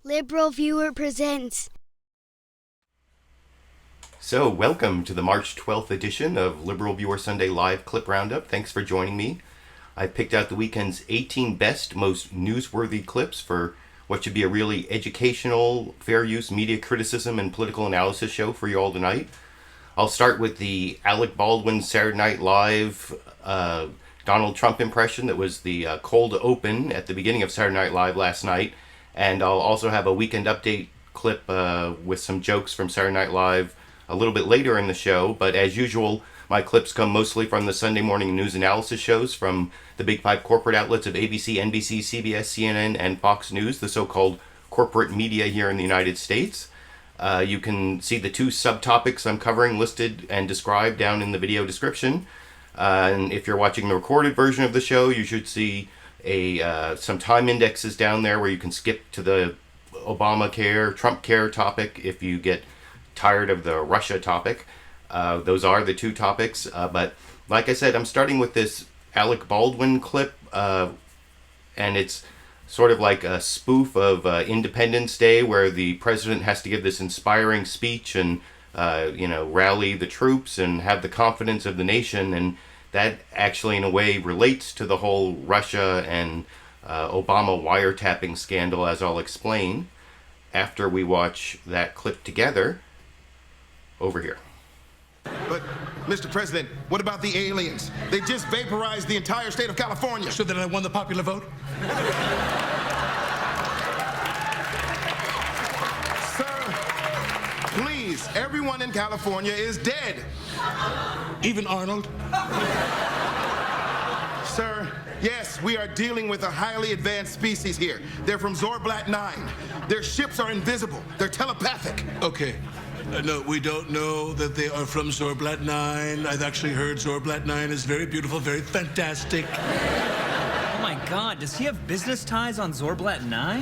LiberalViewer presents. So, welcome to the March 12th edition of LiberalViewer Sunday Live Clip Roundup. Thanks for joining me. I picked out the weekend's 18 best, most newsworthy clips for what should be a really educational, fair use media criticism and political analysis show for you all tonight. I'll start with the Alec Baldwin Saturday Night Live Donald Trump impression that was the cold open at the beginning of Saturday Night Live last night. And I'll also have a weekend update clip with some jokes from Saturday Night Live a little bit later in the show. But as usual, my clips come mostly from the Sunday morning news analysis shows from the big five corporate outlets of ABC, NBC, CBS, CNN, and Fox News, the so-called corporate media here in the United States. You can see the two subtopics I'm covering listed and described down in the video description. And if you're watching the recorded version of the show, you should see some time indexes down there where you can skip to the Obamacare, Trumpcare topic if you get tired of the Russia topic. Those are the two topics. But like I said, I'm starting with this Alec Baldwin clip, and it's sort of like a spoof of Independence Day where the president has to give this inspiring speech and, rally the troops and have the confidence of the nation. And that actually, in a way, relates to the whole Russia and Obama wiretapping scandal, as I'll explain after we watch that clip together over here. But, Mr. President, what about the aliens? They just vaporized the entire state of California. So that I won the popular vote? Sir, please, everyone in California is dead. Even Arnold? Sir, yes, we are dealing with a highly advanced species here. They're from Zorblat 9. Their ships are invisible. They're telepathic. Okay. No, we don't know that they are from Zorblat 9. I've actually heard Zorblat 9 is very beautiful, very fantastic. Oh my God, does he have business ties on Zorblat 9?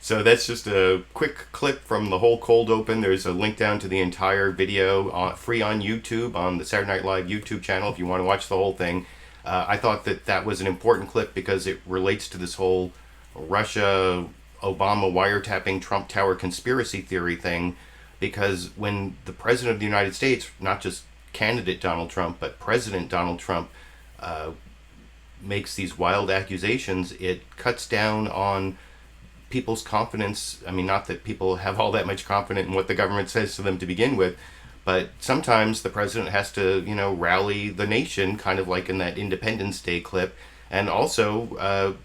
So that's just a quick clip from the whole cold open. There's a link down to the entire video free on YouTube, on the Saturday Night Live YouTube channel if you want to watch the whole thing. I thought that was an important clip because it relates to this whole Russia, Obama wiretapping, Trump Tower conspiracy theory thing. Because when the President of the United States, not just candidate Donald Trump, but President Donald Trump, makes these wild accusations, it cuts down on people's confidence. I mean, not that people have all that much confidence in what the government says to them to begin with, but sometimes the president has to, rally the nation, kind of like in that Independence Day clip. And also,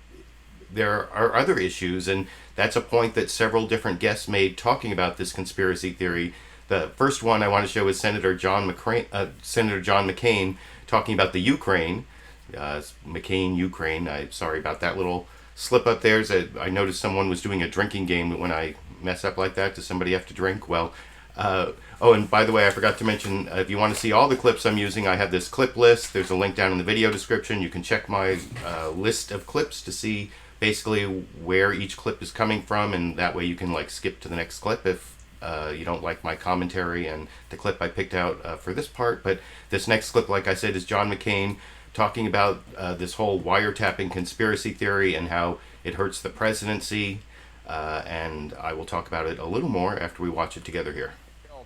there are other issues, and that's a point that several different guests made talking about this conspiracy theory. The first one I want to show is Senator John McCain talking about the Ukraine, McCain, Ukraine. Sorry about that little slip up there. I noticed someone was doing a drinking game. When I mess up like that, does somebody have to drink? Well, and by the way, I forgot to mention, if you want to see all the clips I'm using, I have this clip list. There's a link down in the video description. You can check my list of clips to see basically where each clip is coming from, and that way you can skip to the next clip if you don't like my commentary and the clip I picked out for this part. But this next clip, like I said, is John McCain talking about this whole wiretapping conspiracy theory and how it hurts the presidency, and I will talk about it a little more after we watch it together here.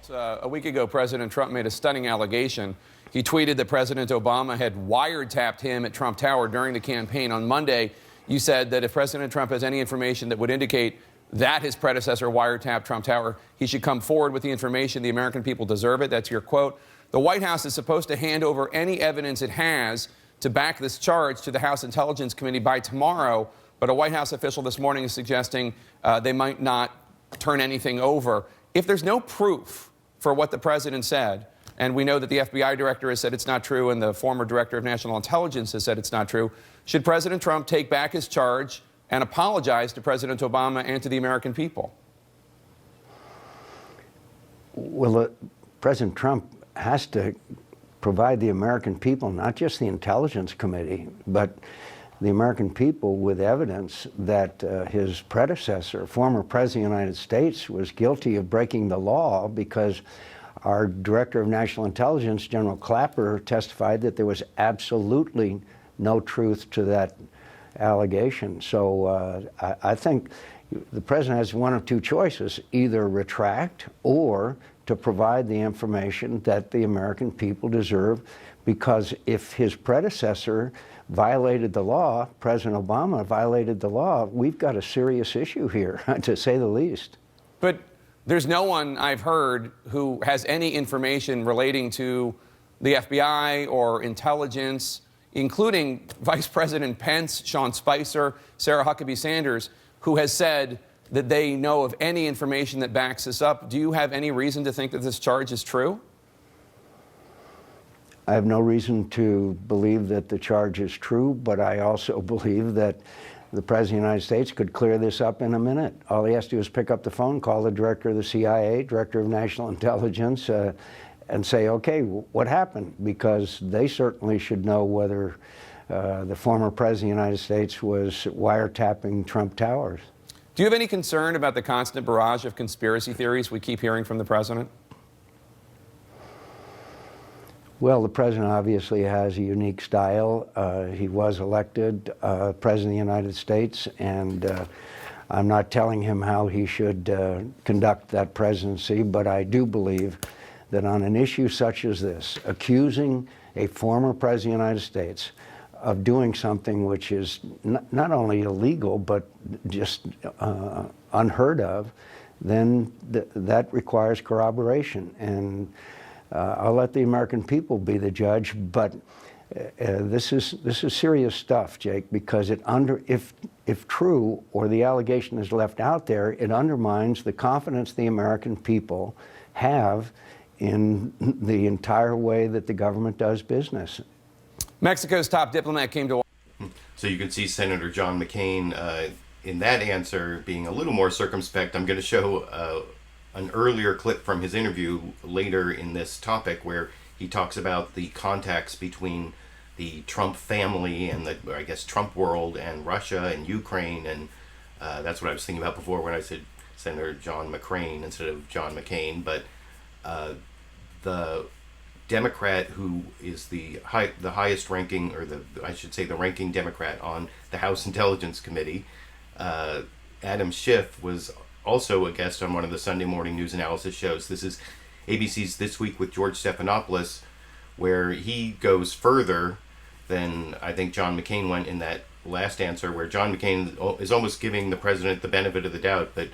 A week ago, President Trump made a stunning allegation. He tweeted that President Obama had wiretapped him at Trump Tower during the campaign. On Monday, you said that if President Trump has any information that would indicate that his predecessor wiretapped Trump Tower, he should come forward with the information. The American people deserve it. That's your quote. The White House is supposed to hand over any evidence it has to back this charge to the House Intelligence Committee by tomorrow, but a White House official this morning is suggesting they might not turn anything over. If there's no proof for what the president said, and we know that the FBI director has said it's not true and the former director of national intelligence has said it's not true, should President Trump take back his charge and apologize to President Obama and to the American people? Well, President Trump has to provide the American people, not just the Intelligence Committee, but the American people with evidence that his predecessor, former President of the United States, was guilty of breaking the law, because our Director of National Intelligence, General Clapper, testified that there was absolutely no truth to that allegation. So I think the president has one of two choices: either retract or to provide the information that the American people deserve, because if his predecessor violated the law, President Obama violated the law, we've got a serious issue here, to say the least. But there's no one I've heard who has any information relating to the FBI or intelligence, including Vice President Pence, Sean Spicer, Sarah Huckabee Sanders, who has said that they know of any information that backs this up. Do you have any reason to think that this charge is true? I have no reason to believe that the charge is true, but I also believe that the President of the United States could clear this up in a minute. All he has to do is pick up the phone, call the director of the CIA, director of national intelligence, and say, okay, what happened? Because they certainly should know whether the former President of the United States was wiretapping Trump Towers. Do you have any concern about the constant barrage of conspiracy theories we keep hearing from the president? Well, the president obviously has a unique style. He was elected President of the United States, and I'm not telling him how he should conduct that presidency, but I do believe that on an issue such as this, accusing a former President of the United States of doing something which is not only illegal, but just unheard of, then that requires corroboration. And I'll let the American people be the judge, but this is serious stuff, Jake, because if true, or the allegation is left out there, it undermines the confidence the American people have in the entire way that the government does business. Mexico's top diplomat came to... So you can see Senator John McCain in that answer being a little more circumspect. I'm going to show an earlier clip from his interview later in this topic where he talks about the contacts between the Trump family and the, I guess, Trump world and Russia and Ukraine, and that's what I was thinking about before when I said Senator John McCain instead of John McCain. But the Democrat who is the highest ranking, or I should say the ranking Democrat on the House Intelligence Committee, Adam Schiff, was also a guest on one of the Sunday morning news analysis shows. This is ABC's This Week with George Stephanopoulos, where he goes further than I think John McCain went in that last answer, where John McCain is almost giving the president the benefit of the doubt. But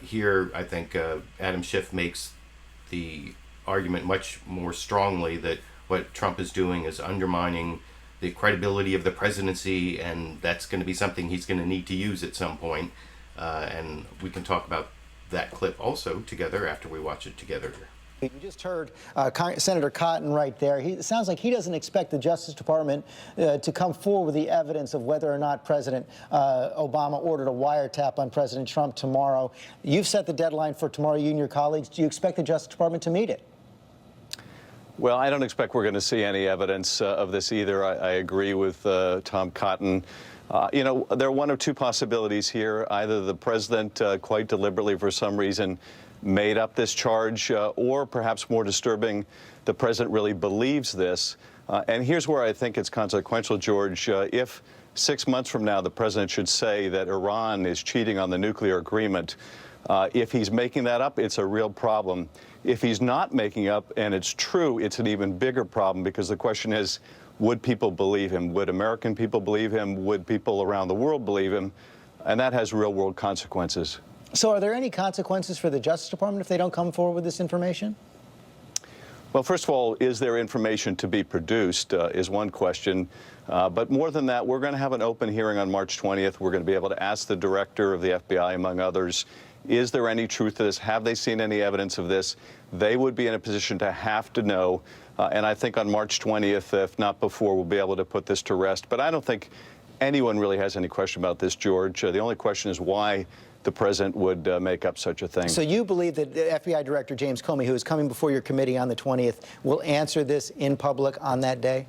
here I think Adam Schiff makes the argument much more strongly that what Trump is doing is undermining the credibility of the presidency, and that's going to be something he's going to need to use at some point. And we can talk about that clip also together after we watch it together. You just heard Senator Cotton right there. It sounds like he doesn't expect the Justice Department to come forward with the evidence of whether or not President Obama ordered a wiretap on President Trump tomorrow. You've set the deadline for tomorrow, you and your colleagues. Do you expect the Justice Department to meet it? Well, I don't expect we're going to see any evidence of this either. I agree with Tom Cotton. You know, there are one of two possibilities here. Either the president quite deliberately, for some reason, made up this charge, or perhaps more disturbing, the president really believes this. And here's where I think it's consequential, George. If 6 months from now the president should say that Iran is cheating on the nuclear agreement, if he's making that up, it's a real problem. If he's not making up and it's true, it's an even bigger problem, because the question is, would people believe him? Would American people believe him? Would people around the world believe him? And that has real-world consequences. So are there any consequences for the Justice Department if they don't come forward with this information? Well, first of all, is there information to be produced is one question. But more than that, we're going to have an open hearing on March 20th. We're going to be able to ask the director of the FBI, among others, is there any truth to this? Have they seen any evidence of this? They would be in a position to have to know. And I think on March 20th, if not before, we'll be able to put this to rest. But I don't think anyone really has any question about this, George. The only question is why the president would make up such a thing. So you believe that FBI Director James Comey, who is coming before your committee on the 20th, will answer this in public on that day?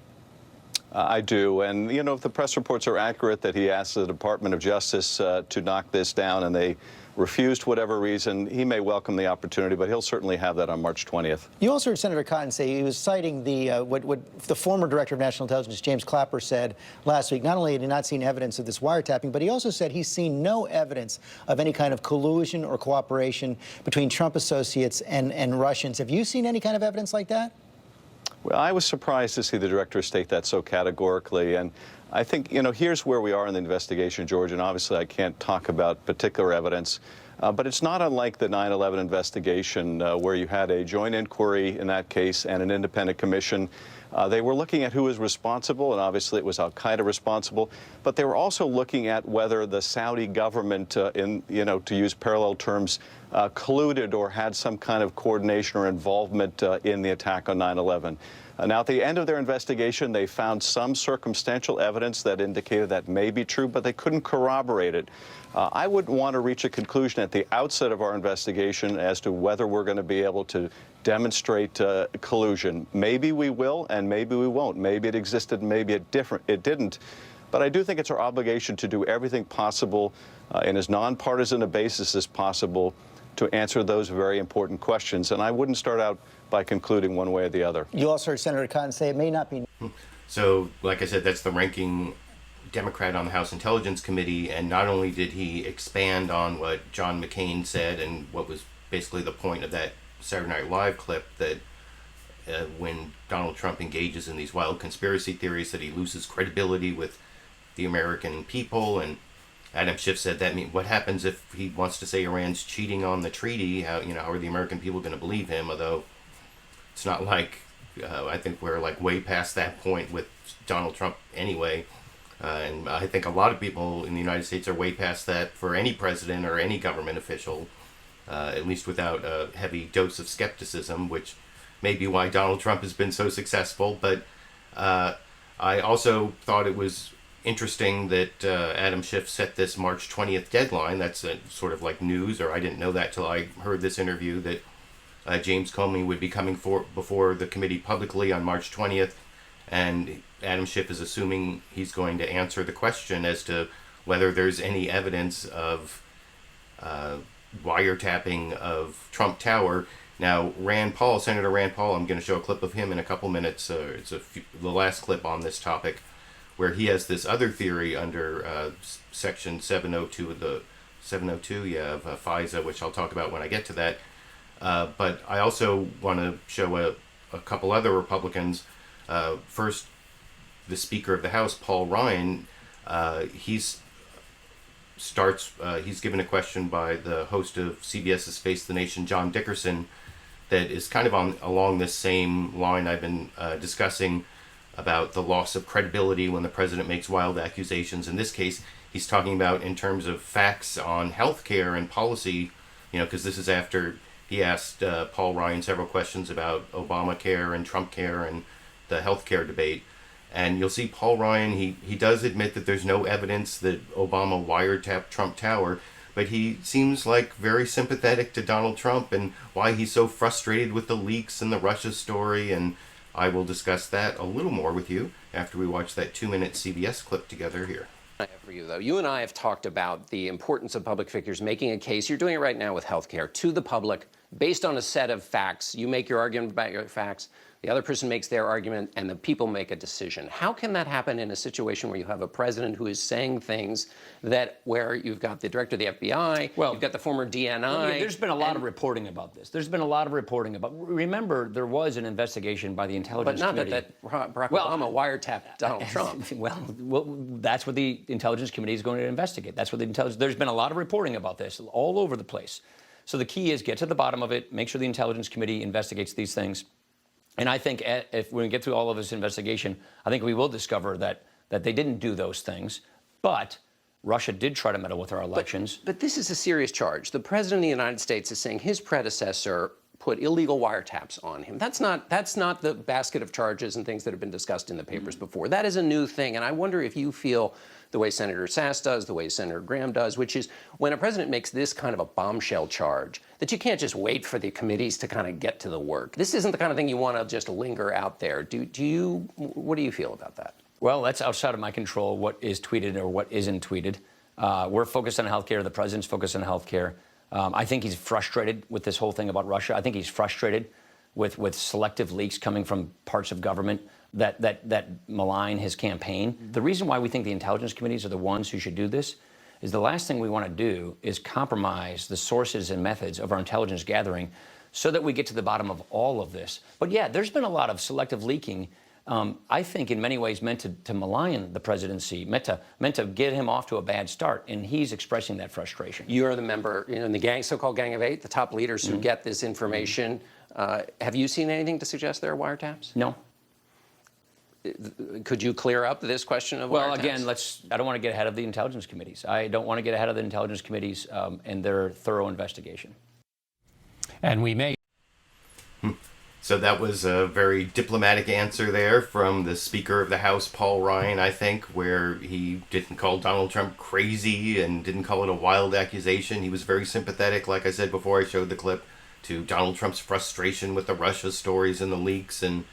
I do. And, you know, if the press reports are accurate that he asked the Department of Justice to knock this down and they refused for whatever reason, he may welcome the opportunity, but he'll certainly have that on March 20th. You also heard Senator Cotton say he was citing the what the former Director of National Intelligence, James Clapper, said last week. Not only had he not seen evidence of this wiretapping, but he also said he's seen no evidence of any kind of collusion or cooperation between Trump associates and Russians. Have you seen any kind of evidence like that? Well, I was surprised to see the director state that so categorically. And I think, you know, here's where we are in the investigation, George, and obviously I can't talk about particular evidence, but it's not unlike the 9/11 investigation where you had a joint inquiry in that case and an independent commission. They were looking at who was responsible, and obviously it was al-Qaeda responsible, but they were also looking at whether the Saudi government, to use parallel terms, colluded or had some kind of coordination or involvement in the attack on 9/11. Now, at the end of their investigation, they found some circumstantial evidence that indicated that may be true, but they couldn't corroborate it. I wouldn't want to reach a conclusion at the outset of our investigation as to whether we're going to be able to demonstrate collusion. Maybe we will, and maybe we won't. Maybe it existed, maybe it didn't. But I do think it's our obligation to do everything possible in as nonpartisan a basis as possible to answer those very important questions. And I wouldn't start out by concluding one way or the other. You also heard Senator Cotton say it may not be. So, like I said, that's the ranking Democrat on the House Intelligence Committee, and not only did he expand on what John McCain said and what was basically the point of that Saturday Night Live clip, that when Donald Trump engages in these wild conspiracy theories, that he loses credibility with the American people. And Adam Schiff said that what happens if he wants to say Iran's cheating on the treaty? How are the American people going to believe him? Although it's not like I think we're like way past that point with Donald Trump anyway. And I think a lot of people in the United States are way past that for any president or any government official, at least without a heavy dose of skepticism, which may be why Donald Trump has been so successful. But I also thought it was interesting that Adam Schiff set this March 20th deadline. That's sort of like news, or I didn't know that till I heard this interview, that James Comey would be coming before the committee publicly on March 20th. And Adam Schiff is assuming he's going to answer the question as to whether there's any evidence of wiretapping of Trump Tower. Now, Senator Rand Paul, I'm going to show a clip of him in a couple minutes. It's the last clip on this topic, where he has this other theory under Section 702 of the of FISA, which I'll talk about when I get to that. But I also want to show a couple other Republicans. First, the Speaker of the House, Paul Ryan, he's given a question by the host of CBS's Face the Nation, John Dickerson, that is kind of along this same line I've been discussing about the loss of credibility when the president makes wild accusations. In this case, he's talking about in terms of facts on healthcare and policy, because this is after he asked Paul Ryan several questions about Obamacare and Trumpcare and the healthcare debate. And you'll see Paul Ryan, he does admit that there's no evidence that Obama wiretapped Trump Tower, but he seems like very sympathetic to Donald Trump and why he's so frustrated with the leaks and the Russia story. And I will discuss that a little more with you after we watch that 2-minute CBS clip together here. For you, though, you and I have talked about the importance of public figures making a case. You're doing it right now with healthcare to the public based on a set of facts. You make your argument about your facts. The other person makes their argument, and the people make a decision. How can that happen in a situation where you have a president who is saying things where you've got the director of the FBI, you've got the former DNI? There's been a lot of reporting about this. Remember, there was an investigation by the Intelligence Committee. But not that Barack Obama wiretapped Donald Trump. Well, that's what the Intelligence Committee is going to investigate. There's been a lot of reporting about this all over the place. So the key is get to the bottom of it, make sure the Intelligence Committee investigates these things. And I think if we get through all of this investigation, I think we will discover that they didn't do those things. But Russia did try to meddle with our elections. But this is a serious charge. The president of the United States is saying his predecessor put illegal wiretaps on him. That's not the basket of charges and things that have been discussed in the papers before. That is a new thing. And I wonder if you feel the way Senator Sass does, the way Senator Graham does, which is when a president makes this kind of a bombshell charge, that you can't just wait for the committees to kind of get to the work. This isn't the kind of thing you want to just linger out there. What do you feel about that? Well, that's outside of my control, what is tweeted or what isn't tweeted. We're focused on healthcare. The president's focused on healthcare. I think he's frustrated with this whole thing about Russia. I think he's frustrated with selective leaks coming from parts of government that malign his campaign. The reason why we think the intelligence committees are the ones who should do this is the last thing we want to do is compromise the sources and methods of our intelligence gathering so that we get to the bottom of all of this. But yeah, there's been a lot of selective leaking, I think in many ways meant to malign the presidency, meant to get him off to a bad start, and he's expressing that frustration. You're the member in the gang, so-called Gang of Eight, the top leaders who get this information. Have you seen anything to suggest there are wiretaps? No. Could you clear up this question of wiretaps? Well, again, I don't want to get ahead of the intelligence committees. I don't want to get ahead of the intelligence committees and their thorough investigation. And we may. So that was a very diplomatic answer there from the Speaker of the House, Paul Ryan, I think, where he didn't call Donald Trump crazy and didn't call it a wild accusation. He was very sympathetic, like I said before I showed the clip, to Donald Trump's frustration with the Russia stories and the leaks. And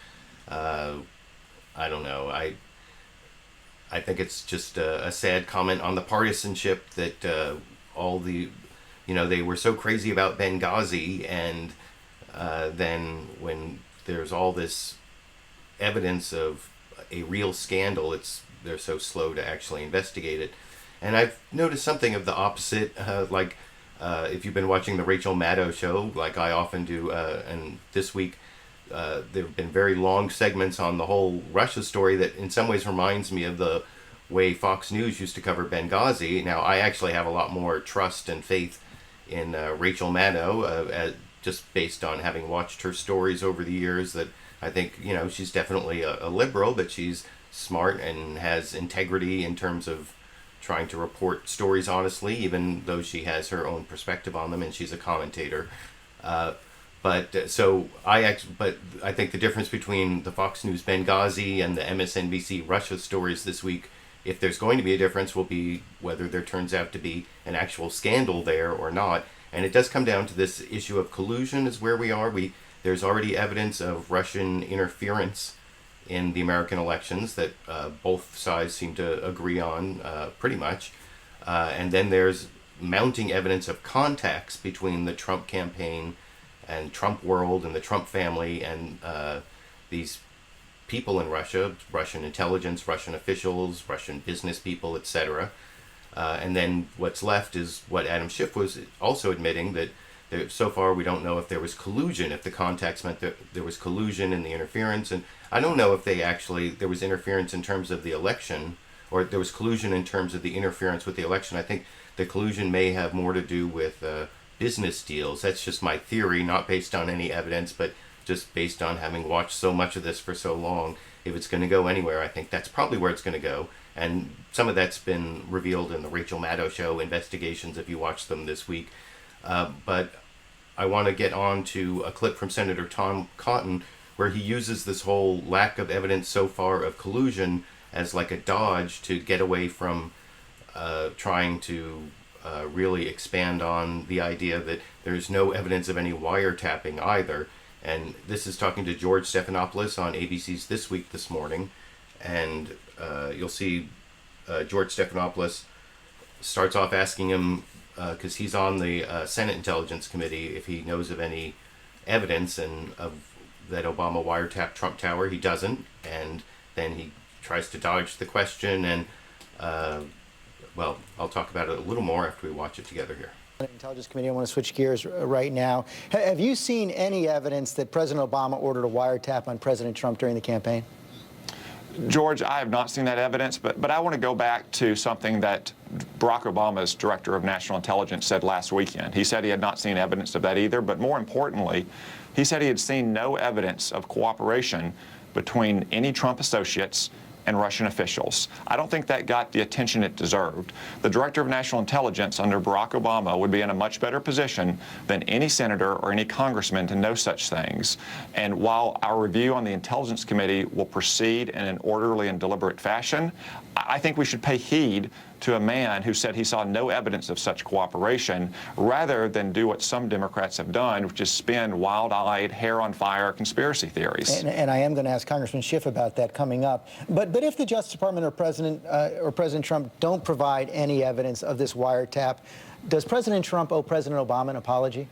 I don't know. I think it's just a sad comment on the partisanship that all the, they were so crazy about Benghazi, and then when there's all this evidence of a real scandal, they're so slow to actually investigate it. And I've noticed something of the opposite, if you've been watching the Rachel Maddow show, like I often do, and this week there have been very long segments on the whole Russia story that in some ways reminds me of the way Fox News used to cover Benghazi. Now, I actually have a lot more trust and faith in Rachel Maddow, just based on having watched her stories over the years, that I think, she's definitely a liberal, but she's smart and has integrity in terms of trying to report stories honestly, even though she has her own perspective on them and she's a commentator. But I think the difference between the Fox News Benghazi and the MSNBC Russia stories this week, if there's going to be a difference, will be whether there turns out to be an actual scandal there or not. And it does come down to this issue of collusion is where we are. There's already evidence of Russian interference in the American elections that both sides seem to agree on pretty much. And then there's mounting evidence of contacts between the Trump campaign and Trump world and the Trump family and these people in Russia, Russian intelligence, Russian officials, Russian business people, etc. And then what's left is what Adam Schiff was also admitting, that so far we don't know if there was collusion, if the contacts meant that there was collusion in the interference. And I don't know if there was interference in terms of the election, or there was collusion in terms of the interference with the election. I think the collusion may have more to do with business deals. That's just my theory, not based on any evidence, but just based on having watched so much of this for so long. If it's going to go anywhere, I think that's probably where it's going to go. And some of that's been revealed in the Rachel Maddow show investigations, if you watch them this week. But I want to get on to a clip from Senator Tom Cotton, where he uses this whole lack of evidence so far of collusion as like a dodge to get away from trying to really expand on the idea that there's no evidence of any wiretapping either. And this is talking to George Stephanopoulos on ABC's This Week this morning. And you'll see George Stephanopoulos starts off asking him, because he's on the Senate Intelligence Committee, if he knows of any evidence of that Obama wiretapped Trump Tower. He doesn't. And then he tries to dodge the question. And, I'll talk about it a little more after we watch it together here. Intelligence Committee, I want to switch gears right now. Have you seen any evidence that President Obama ordered a wiretap on President Trump during the campaign? George, I have not seen that evidence, but I want to go back to something that Barack Obama's Director of National Intelligence said last weekend. He said he had not seen evidence of that either, but more importantly, he said he had seen no evidence of cooperation between any Trump associates and Russian officials. I don't think that got the attention it deserved. The Director of National Intelligence under Barack Obama would be in a much better position than any senator or any congressman to know such things. And while our review on the Intelligence Committee will proceed in an orderly and deliberate fashion, I think we should pay heed to a man who said he saw no evidence of such cooperation, rather than do what some Democrats have done, which is spin wild-eyed, hair-on-fire conspiracy theories. And I am going to ask Congressman Schiff about that coming up. But if the Justice Department or President Trump don't provide any evidence of this wiretap, does President Trump owe President Obama an apology?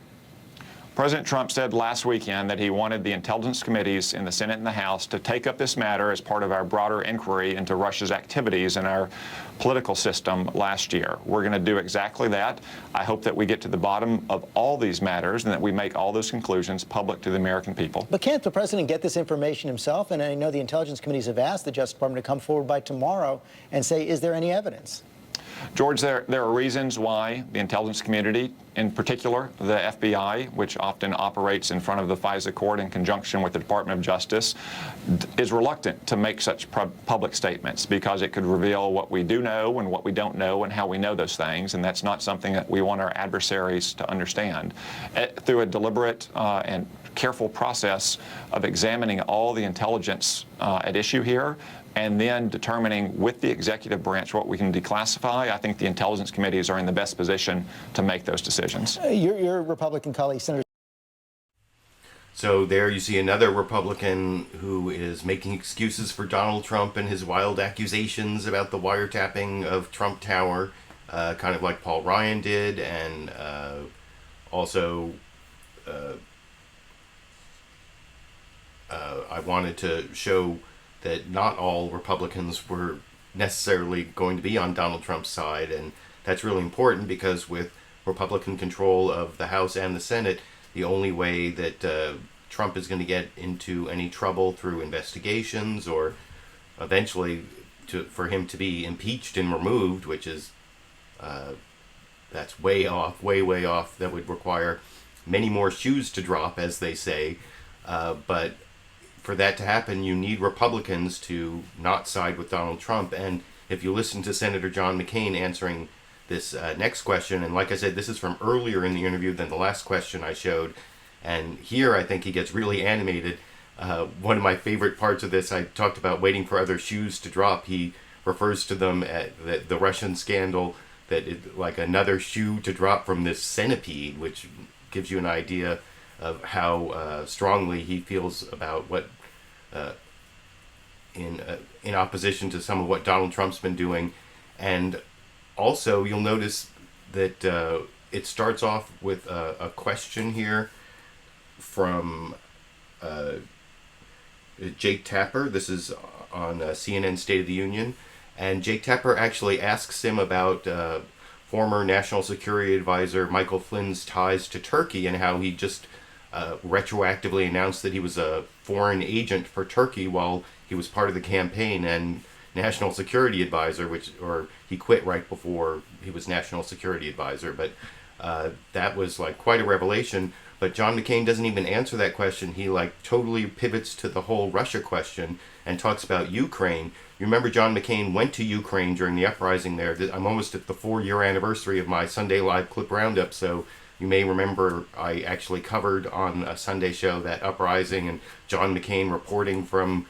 President Trump said last weekend that he wanted the intelligence committees in the Senate and the House to take up this matter as part of our broader inquiry into Russia's activities in our political system last year. We're going to do exactly that. I hope that we get to the bottom of all these matters and that we make all those conclusions public to the American people. But can't the president get this information himself? And I know the intelligence committees have asked the Justice Department to come forward by tomorrow and say, is there any evidence? George, there are reasons why the intelligence community, in particular the FBI, which often operates in front of the FISA court in conjunction with the Department of Justice, is reluctant to make such public statements because it could reveal what we do know and what we don't know and how we know those things, and that's not something that we want our adversaries to understand. Through a deliberate and careful process of examining all the intelligence at issue here, and then determining with the executive branch what we can declassify, I think the intelligence committees are in the best position to make those decisions. Your Republican colleague, Senator. So there you see another Republican who is making excuses for Donald Trump and his wild accusations about the wiretapping of Trump Tower, kind of like Paul Ryan did, and also I wanted to show that not all Republicans were necessarily going to be on Donald Trump's side, and that's really important because with Republican control of the House and the Senate, the only way that Trump is going to get into any trouble through investigations or eventually for him to be impeached and removed, which is that's way off, way off. That would require many more shoes to drop, as they say, but for that to happen, you need Republicans to not side with Donald Trump. And if you listen to Senator John McCain answering this next question, and like I said, this is from earlier in the interview than the last question I showed, and here I think he gets really animated. One of my favorite parts of this, I talked about waiting for other shoes to drop. He refers to them at the Russian scandal, that it, like another shoe to drop from this centipede, which gives you an idea of how strongly he feels about what, in opposition to some of what Donald Trump's been doing. And also, you'll notice that it starts off with a question here from Jake Tapper. This is on CNN State of the Union. And Jake Tapper actually asks him about former National Security Advisor Michael Flynn's ties to Turkey and how he just retroactively announced that he was a foreign agent for Turkey while he was part of the campaign and National Security Advisor, or he quit right before he was National Security Advisor. But that was like quite a revelation. But John McCain doesn't even answer that question. He like totally pivots to the whole Russia question and talks about Ukraine. You remember John McCain went to Ukraine during the uprising there. I'm almost at the 4-year anniversary of my Sunday Live Clip Roundup, so you may remember I actually covered on a Sunday show that uprising and John McCain reporting from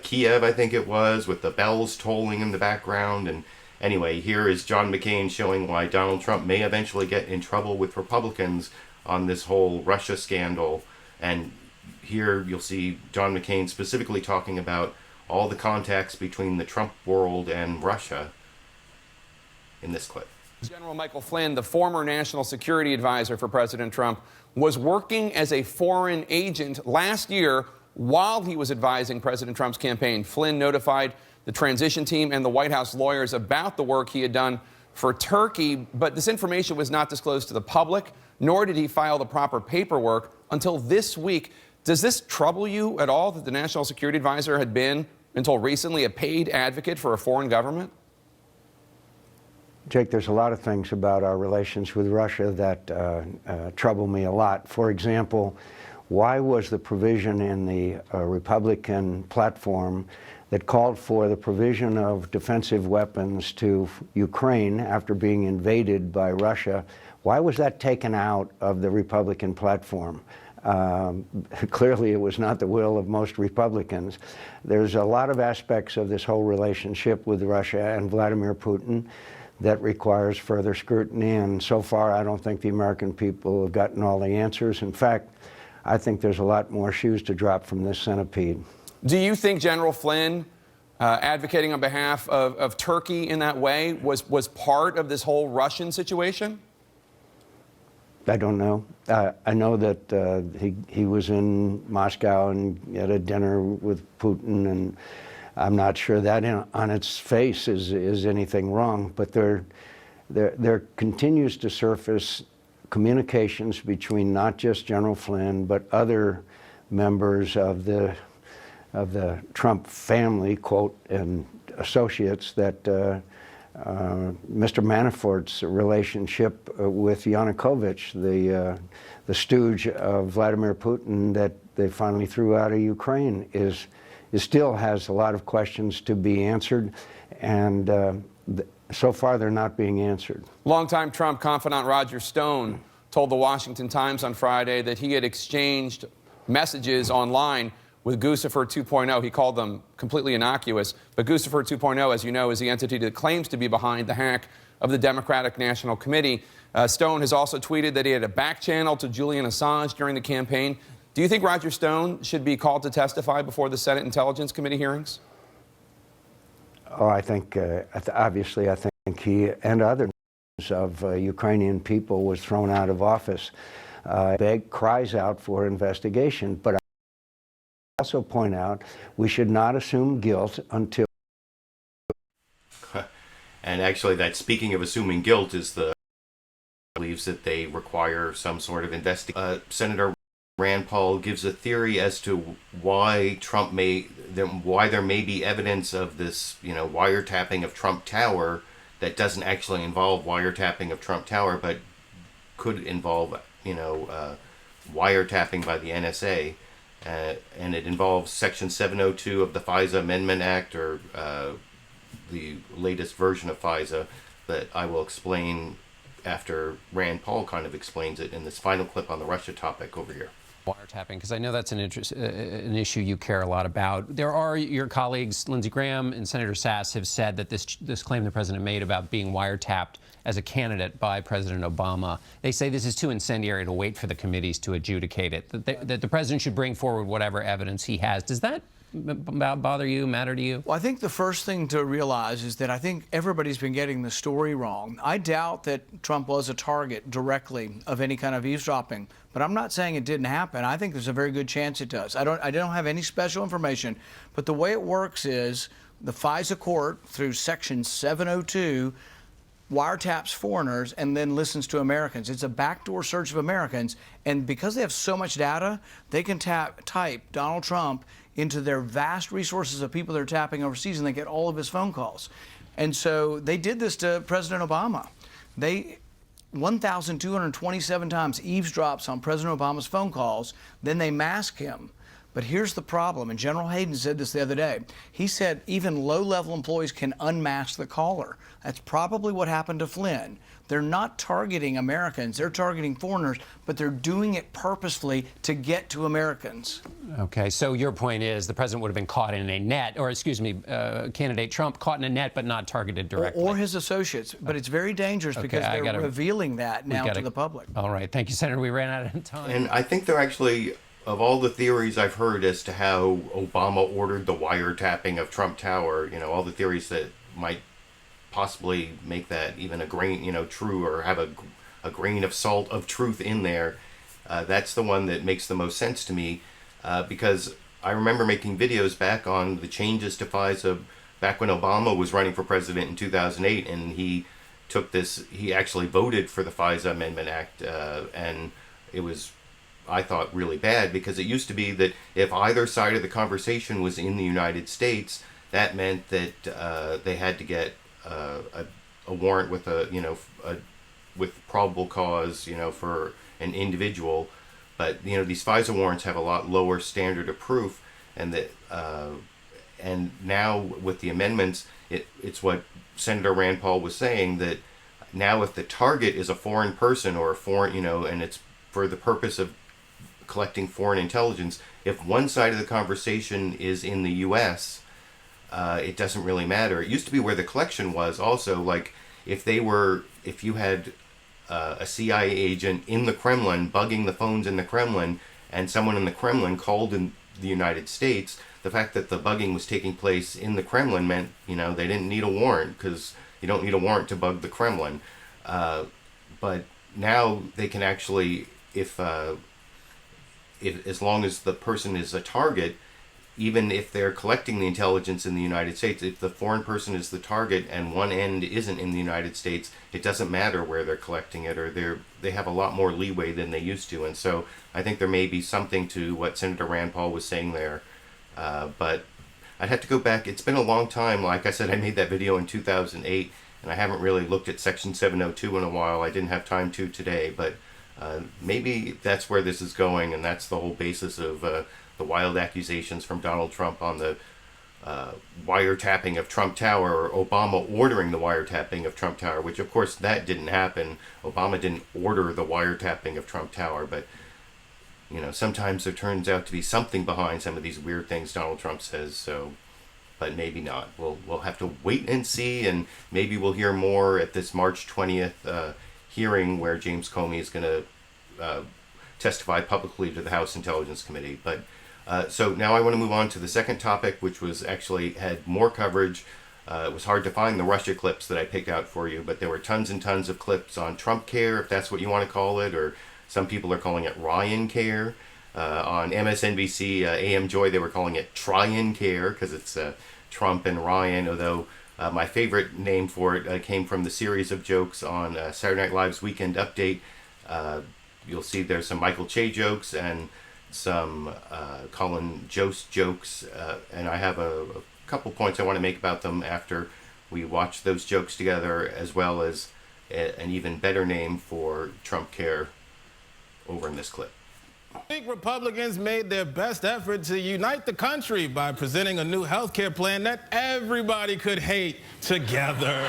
Kiev, I think it was, with the bells tolling in the background. And anyway, here is John McCain showing why Donald Trump may eventually get in trouble with Republicans on this whole Russia scandal. And here you'll see John McCain specifically talking about all the contacts between the Trump world and Russia in this clip. General Michael Flynn, the former national security advisor for President Trump, was working as a foreign agent last year while he was advising President Trump's campaign. Flynn notified the transition team and the White House lawyers about the work he had done for Turkey, but this information was not disclosed to the public, nor did he file the proper paperwork until this week. Does this trouble you at all that the national security advisor had been, until recently, a paid advocate for a foreign government? Jake, there's a lot of things about our relations with Russia that trouble me a lot. For example, why was the provision in the Republican platform that called for the provision of defensive weapons to Ukraine after being invaded by Russia, why was that taken out of the Republican platform? Clearly, it was not the will of most Republicans. There's a lot of aspects of this whole relationship with Russia and Vladimir Putin that requires further scrutiny. And so far, I don't think the American people have gotten all the answers. In fact, I think there's a lot more shoes to drop from this centipede. Do you think General Flynn advocating on behalf of Turkey in that way was part of this whole Russian situation? I don't know. I know that he was in Moscow and at a dinner with Putin, and I'm not sure that on its face is anything wrong. But there continues to surface communications between not just General Flynn but other members of the Trump family, quote, and associates, that Mr. Manafort's relationship with Yanukovych, the stooge of Vladimir Putin that they finally threw out of Ukraine, is still has a lot of questions to be answered, and so far they're not being answered. Longtime Trump confidant Roger Stone told the Washington Times on Friday that he had exchanged messages online with Guccifer 2.0. He called them completely innocuous, but Guccifer 2.0, as you know, is the entity that claims to be behind the hack of the Democratic National Committee. Stone has also tweeted that he had a back channel to Julian Assange during the campaign. Do you think Roger Stone should be called to testify before the Senate Intelligence Committee hearings? Oh, I think, obviously, I think he and others of Ukrainian people was thrown out of office. Cries out for investigation, but I also point out we should not assume guilt until. And actually, that speaking of assuming guilt is the believes that they require some sort of investigation. Senator Rand Paul gives a theory as to why why there may be evidence of this, wiretapping of Trump Tower that doesn't actually involve wiretapping of Trump Tower, but could involve, wiretapping by the NSA. And it involves Section 702 of the FISA Amendment Act, or the latest version of FISA that I will explain after Rand Paul kind of explains it in this final clip on the Russia topic over here. Wiretapping, because I know that's an issue you care a lot about. There are your colleagues, Lindsey Graham and Senator Sass, have said that this claim the president made about being wiretapped as a candidate by President Obama, they say this is too incendiary to wait for the committees to adjudicate it, that the president should bring forward whatever evidence he has. Does that bother you, matter to you? Well, I think the first thing to realize is that I think everybody's been getting the story wrong. I doubt that Trump was a target directly of any kind of eavesdropping, but I'm not saying it didn't happen. I think there's a very good chance it does. I don't have any special information, but the way it works is the FISA court, through Section 702, wiretaps foreigners and then listens to Americans. It's a backdoor search of Americans, and because they have so much data, they can type Donald Trump into their vast resources of people they're tapping overseas, and they get all of his phone calls. And so they did this to President Obama. They 1,227 times eavesdrops on President Obama's phone calls, then they mask him. But here's the problem, and General Hayden said this the other day. He said even low-level employees can unmask the caller. That's probably what happened to Flynn. They're not targeting Americans, they're targeting foreigners, but they're doing it purposefully to get to Americans. Okay, so your point is the president would have been caught in a net, or excuse me, candidate Trump caught in a net but not targeted directly. Or his associates, but it's very dangerous because they're revealing that now to the public. All right, thank you, Senator. We ran out of time. And I think they're actually, of all the theories I've heard as to how Obama ordered the wiretapping of Trump Tower, all the theories that might possibly make that even a grain, true, or have a grain of salt of truth in there, that's the one that makes the most sense to me, because I remember making videos back on the changes to FISA back when Obama was running for president in 2008, and he actually voted for the FISA Amendment Act, and it was, I thought, really bad, because it used to be that if either side of the conversation was in the United States, that meant that they had to get a warrant with with probable cause, for an individual. But these FISA warrants have a lot lower standard of proof, and that and now with the amendments, it's what Senator Rand Paul was saying, that now if the target is a foreign person or a foreign, and it's for the purpose of collecting foreign intelligence, if one side of the conversation is in the U.S., it doesn't really matter. It used to be where the collection was also, like if you had a CIA agent in the Kremlin bugging the phones in the Kremlin, and someone in the Kremlin called in the United States, the fact that the bugging was taking place in the Kremlin meant, they didn't need a warrant, because you don't need a warrant to bug the Kremlin. But now they can actually, if as long as the person is a target, even if they're collecting the intelligence in the United States, if the foreign person is the target and one end isn't in the United States, it doesn't matter where they're collecting it, or they have a lot more leeway than they used to. And so I think there may be something to what Senator Rand Paul was saying there. But I'd have to go back. It's been a long time. Like I said, I made that video in 2008, and I haven't really looked at Section 702 in a while. I didn't have time to today, but maybe that's where this is going, and that's the whole basis of the wild accusations from Donald Trump on the wiretapping of Trump Tower, or Obama ordering the wiretapping of Trump Tower, which of course that didn't happen. Obama didn't order the wiretapping of Trump Tower, but sometimes there turns out to be something behind some of these weird things Donald Trump says, so, but maybe not. We'll have to wait and see, and maybe we'll hear more at this March 20th hearing where James Comey is going to testify publicly to the House Intelligence Committee. But so now I want to move on to the second topic, which was actually had more coverage. It was hard to find the Russia clips that I picked out for you, but there were tons and tons of clips on Trumpcare, if that's what you want to call it, or some people are calling it RYANCARE. On MSNBC AM Joy, they were calling it TRYANCARE because it's Trump and Ryan, although my favorite name for it came from the series of jokes on Saturday Night Live's Weekend Update. You'll see there's some Michael Che jokes and some Colin Jost jokes, and I have a couple points I want to make about them after we watch those jokes together, as well as an even better name for Trumpcare over in this clip. I think Republicans made their best effort to unite the country by presenting a new health care plan that everybody could hate together.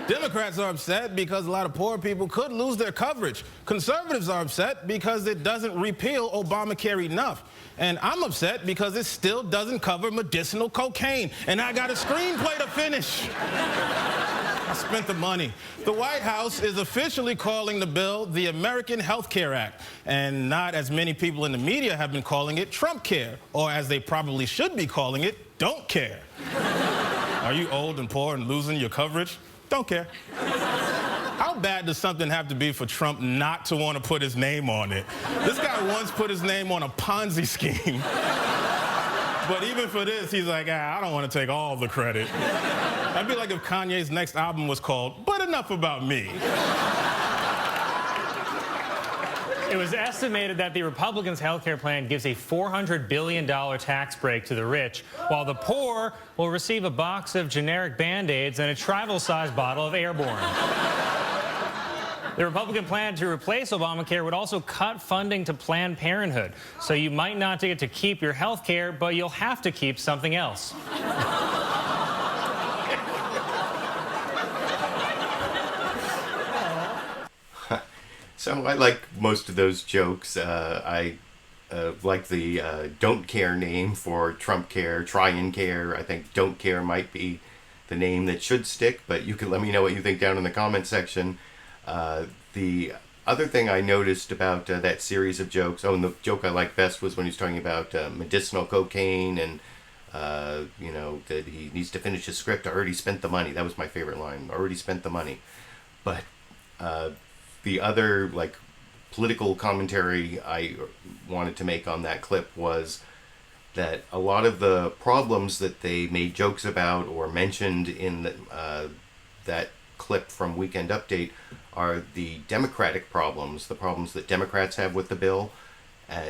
Democrats are upset because a lot of poor people could lose their coverage. Conservatives are upset because it doesn't repeal Obamacare enough. And I'm upset because it still doesn't cover medicinal cocaine. And I got a screenplay to finish. I spent the money. The White House is officially calling the bill the American Health Care Act, and not as many people in the media have been calling it Trumpcare, or as they probably should be calling it, Don't Care. Are you old and poor and losing your coverage? Don't care. How bad does something have to be for Trump not to want to put his name on it? This guy once put his name on a Ponzi scheme. But even for this, he's like, I don't want to take all the credit. That'd be like if Kanye's next album was called But Enough About Me. It was estimated that the Republicans' health care plan gives a $400 billion tax break to the rich, while the poor will receive a box of generic Band-Aids and a travel-sized bottle of Airborne. The Republican plan to replace Obamacare would also cut funding to Planned Parenthood, so you might not get to keep your health care, but you'll have to keep something else. So I like most of those jokes. I like the Don't Care name for Trumpcare, TRYANCARE. I think Don't Care might be the name that should stick, but you can let me know what you think down in the comment section. The other thing I noticed about that series of jokes, and the joke I liked best was when he was talking about medicinal cocaine and, that he needs to finish his script. I already spent the money. That was my favorite line. I already spent the money. But the other, political commentary I wanted to make on that clip was that a lot of the problems that they made jokes about or mentioned in that clip from Weekend Update are the Democratic problems, the problems that Democrats have with the bill,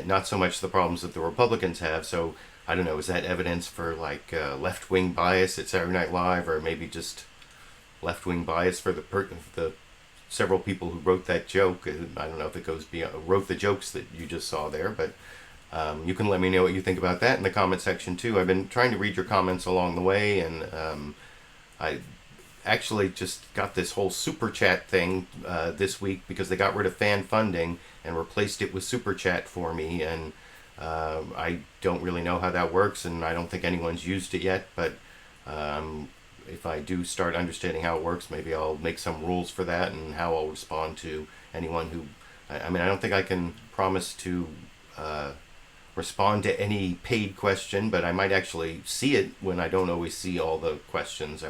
not so much the problems that the Republicans have. So, I don't know, is that evidence for, left-wing bias at Saturday Night Live, or maybe just left-wing bias for the several people who wrote that joke? I don't know if it goes beyond, wrote the jokes that you just saw there, but you can let me know what you think about that in the comment section too. I've been trying to read your comments along the way, and I actually just got this whole super chat thing this week because they got rid of fan funding and replaced it with super chat for me, and I don't really know how that works, and I don't think anyone's used it yet, but if I do start understanding how it works, maybe I'll make some rules for that and how I'll respond to anyone who, I mean, I don't think I can promise to respond to any paid question, but I might actually see it when I don't always see all the questions.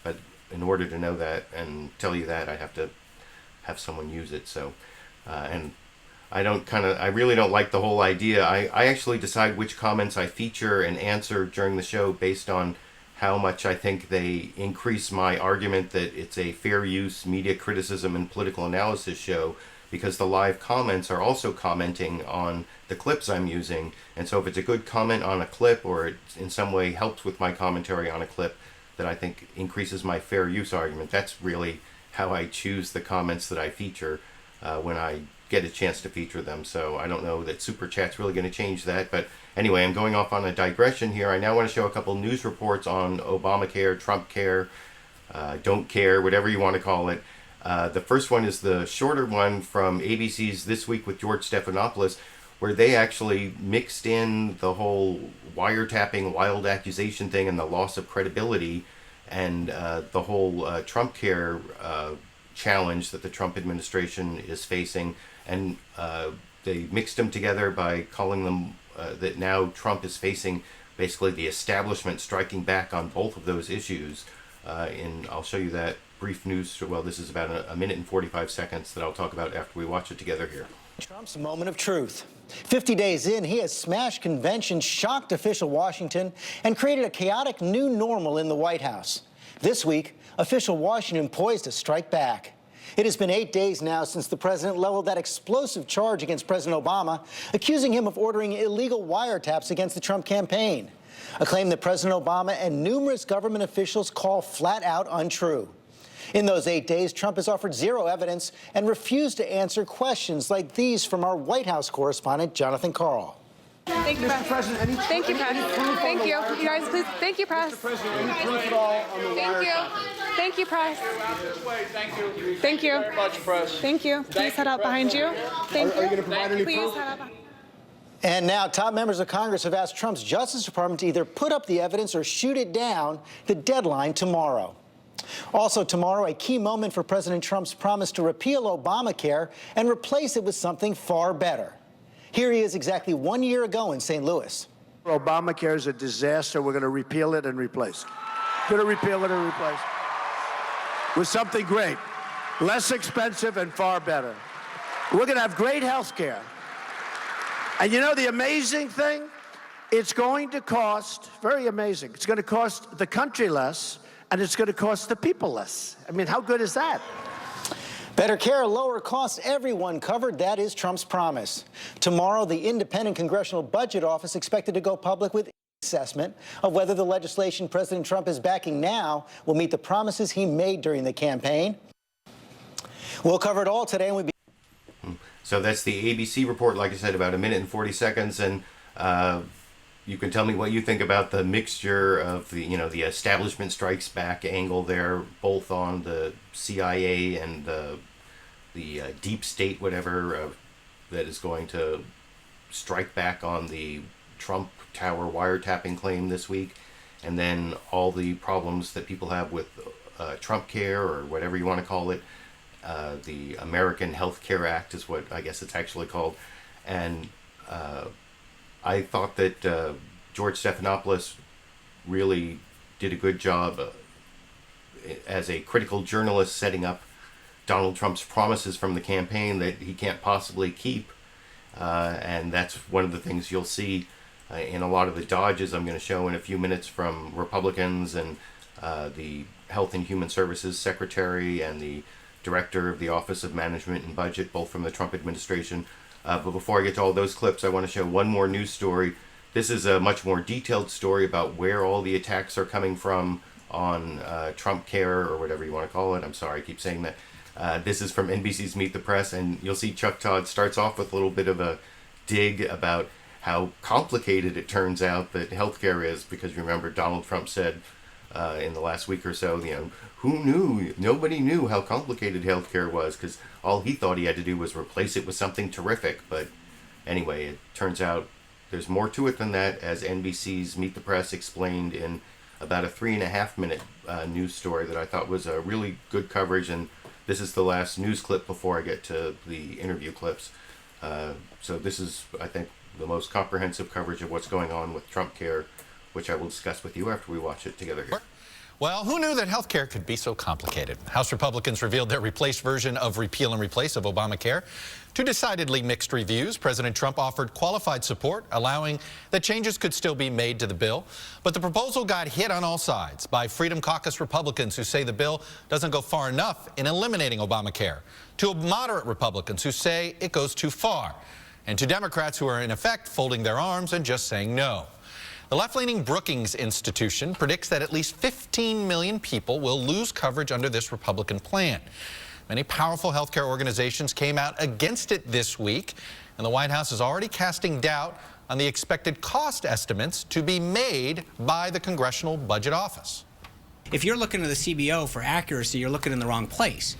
But in order to know that and tell you that, I have to have someone use it. So, and I really don't like the whole idea. I actually decide which comments I feature and answer during the show based on how much I think they increase my argument that it's a fair use media criticism and political analysis show, because the live comments are also commenting on the clips I'm using. And so if it's a good comment on a clip, or it in some way helps with my commentary on a clip that I think increases my fair use argument, that's really how I choose the comments that I feature when I get a chance to feature them. So I don't know that Super Chat's really going to change that. But anyway, I'm going off on a digression here. I now want to show a couple news reports on Obamacare, Trumpcare, Don't Care, whatever you want to call it. The first one is the shorter one from ABC's This Week with George Stephanopoulos, where they actually mixed in the whole wiretapping, wild accusation thing and the loss of credibility, and the whole Trumpcare challenge that the Trump administration is facing. And they mixed them together by calling them that now Trump is facing basically the establishment striking back on both of those issues. And I'll show you that brief news. Well, this is about a minute and 45 seconds that I'll talk about after we watch it together here. Trump's moment of truth. 50 days in, he has smashed convention, shocked official Washington, and created a chaotic new normal in the White House. This week, official Washington poised to strike back. It has been 8 days now since the president leveled that explosive charge against President Obama, accusing him of ordering illegal wiretaps against the Trump campaign, a claim that President Obama and numerous government officials call flat out untrue. In those 8 days, Trump has offered zero evidence and refused to answer questions like these from our White House correspondent, Jonathan Karl. Thank you, Press. Thank you, Press. Thank you. You guys, please. Thank you, Press. Thank you. Thank you, Press. Thank you. Thank you very much, Press. Thank you. Please head out behind you. Thank you. Are you going to provide any proof? Please head out behind you. And now top members of Congress have asked Trump's Justice Department to either put up the evidence or shoot it down. The deadline tomorrow. Also tomorrow, a key moment for President Trump's promise to repeal Obamacare and replace it with something far better. Here he is exactly 1 year ago in St. Louis. Obamacare is a disaster. We're going to repeal it and replace it. Going to repeal it and replace it with something great, less expensive and far better. We're going to have great health care. And you know the amazing thing? It's going to cost, very amazing, it's going to cost the country less, and it's going to cost the people less. I mean, how good is that? Better care, lower costs, everyone covered. That is Trump's promise. Tomorrow, the Independent Congressional Budget Office expected to go public with assessment of whether the legislation President Trump is backing now will meet the promises he made during the campaign. We'll cover it all today. And So that's the ABC report, like I said, about a minute and 40 seconds. And you can tell me what you think about the mixture of the, the establishment strikes back angle there, both on the CIA and the deep state, whatever, that is going to strike back on the Trump Tower wiretapping claim this week, and then all the problems that people have with Trumpcare, or whatever you want to call it. The American Health Care Act is what I guess it's actually called. And I thought that George Stephanopoulos really did a good job as a critical journalist setting up Donald Trump's promises from the campaign that he can't possibly keep. And that's one of the things you'll see in a lot of the dodges I'm going to show in a few minutes from Republicans and the Health and Human Services Secretary and the Director of the Office of Management and Budget, both from the Trump administration. But before I get to all those clips, I want to show one more news story. This is a much more detailed story about where all the attacks are coming from on Trumpcare, or whatever you want to call it. I'm sorry, I keep saying that. This is from NBC's Meet the Press, and you'll see Chuck Todd starts off with a little bit of a dig about how complicated it turns out that healthcare is, because remember Donald Trump said in the last week or so, who knew? Nobody knew how complicated healthcare was, because all he thought he had to do was replace it with something terrific. But anyway, it turns out there's more to it than that, as NBC's Meet the Press explained in about a 3.5-minute news story that I thought was a really good coverage. And this is the last news clip before I get to the interview clips. So this is, I think, the most comprehensive coverage of what's going on with Trumpcare, which I will discuss with you after we watch it together here. Well, who knew that health care could be so complicated? House Republicans revealed their replaced version of repeal and replace of Obamacare. To decidedly mixed reviews, President Trump offered qualified support, allowing that changes could still be made to the bill. But the proposal got hit on all sides by Freedom Caucus Republicans who say the bill doesn't go far enough in eliminating Obamacare, to moderate Republicans who say it goes too far, and to Democrats who are in effect folding their arms and just saying no. The left-leaning Brookings Institution predicts that at least 15 million people will lose coverage under this Republican plan. Many powerful healthcare organizations came out against it this week, and the White House is already casting doubt on the expected cost estimates to be made by the Congressional Budget Office. If you're looking to the CBO for accuracy, you're looking in the wrong place.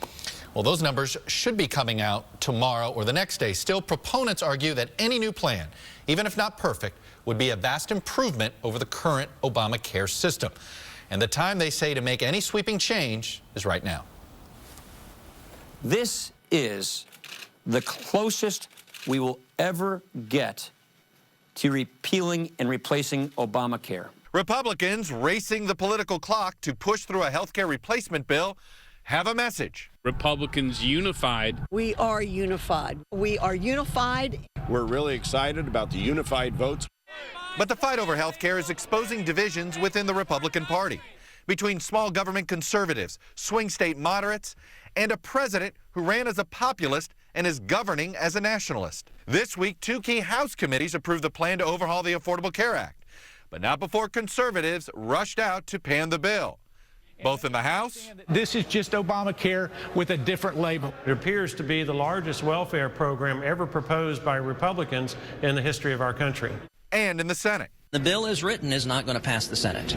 Well, those numbers should be coming out tomorrow or the next day. Still, proponents argue that any new plan, even if not perfect, would be a vast improvement over the current Obamacare system. And the time, they say, to make any sweeping change is right now. This is the closest we will ever get to repealing and replacing Obamacare. Republicans racing the political clock to push through a health care replacement bill have a message. Republicans unified. We are unified. We are unified. We're really excited about the unified votes. But the fight over health care is exposing divisions within the Republican Party, between small government conservatives, swing state moderates, and a president who ran as a populist and is governing as a nationalist. This week, 2 key House committees approved the plan to overhaul the Affordable Care Act, but not before conservatives rushed out to pan the bill. Both in the House. This is just Obamacare with a different label. It appears to be the largest welfare program ever proposed by Republicans in the history of our country. And in the Senate. The bill as written is not going to pass the Senate.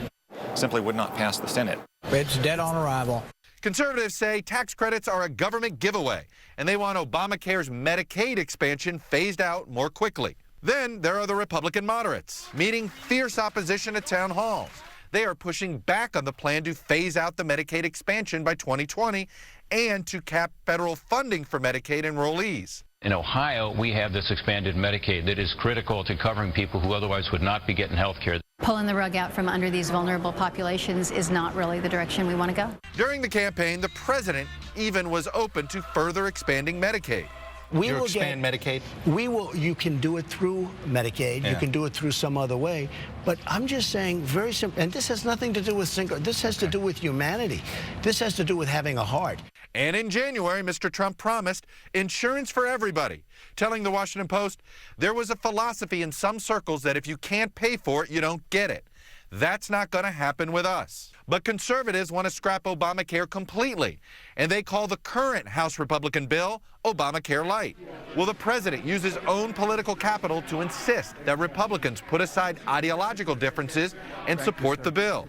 Simply would not pass the Senate. It's dead on arrival. Conservatives say tax credits are a government giveaway, and they want Obamacare's Medicaid expansion phased out more quickly. Then there are the Republican moderates, meeting fierce opposition at town halls. They are pushing back on the plan to phase out the Medicaid expansion by 2020 and to cap federal funding for Medicaid enrollees. In Ohio, we have this expanded Medicaid that is critical to covering people who otherwise would not be getting health care. Pulling the rug out from under these vulnerable populations is not really the direction we want to go. During the campaign, the president even was open to further expanding Medicaid. We will expand Medicaid? We will. You can do it through Medicaid. Yeah. You can do it through some other way. But I'm just saying, very simple. And this has nothing to do with This has to do with humanity. This has to do with having a heart. And in January, Mr. Trump promised insurance for everybody, telling the Washington Post there was a philosophy in some circles that if you can't pay for it, you don't get it. That's not going to happen with us. But conservatives want to scrap Obamacare completely, and they call the current House Republican bill Obamacare Light. Will the president use his own political capital to insist that Republicans put aside ideological differences and support the bill?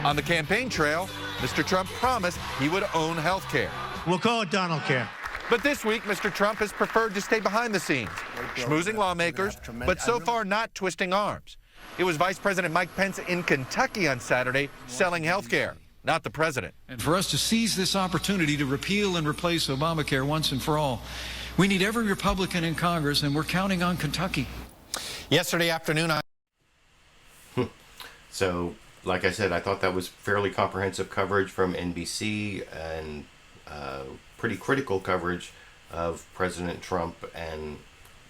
On the campaign trail, Mr. Trump promised he would own health care. We'll call it Donald Care. But this week, Mr. Trump has preferred to stay behind the scenes, schmoozing lawmakers, but so far not twisting arms. It was Vice President Mike Pence in Kentucky on Saturday selling health care, not the president. And for us to seize this opportunity to repeal and replace Obamacare once and for all, we need every Republican in Congress, and we're counting on Kentucky. Yesterday afternoon, So, like I said, I thought that was fairly comprehensive coverage from NBC and pretty critical coverage of President Trump and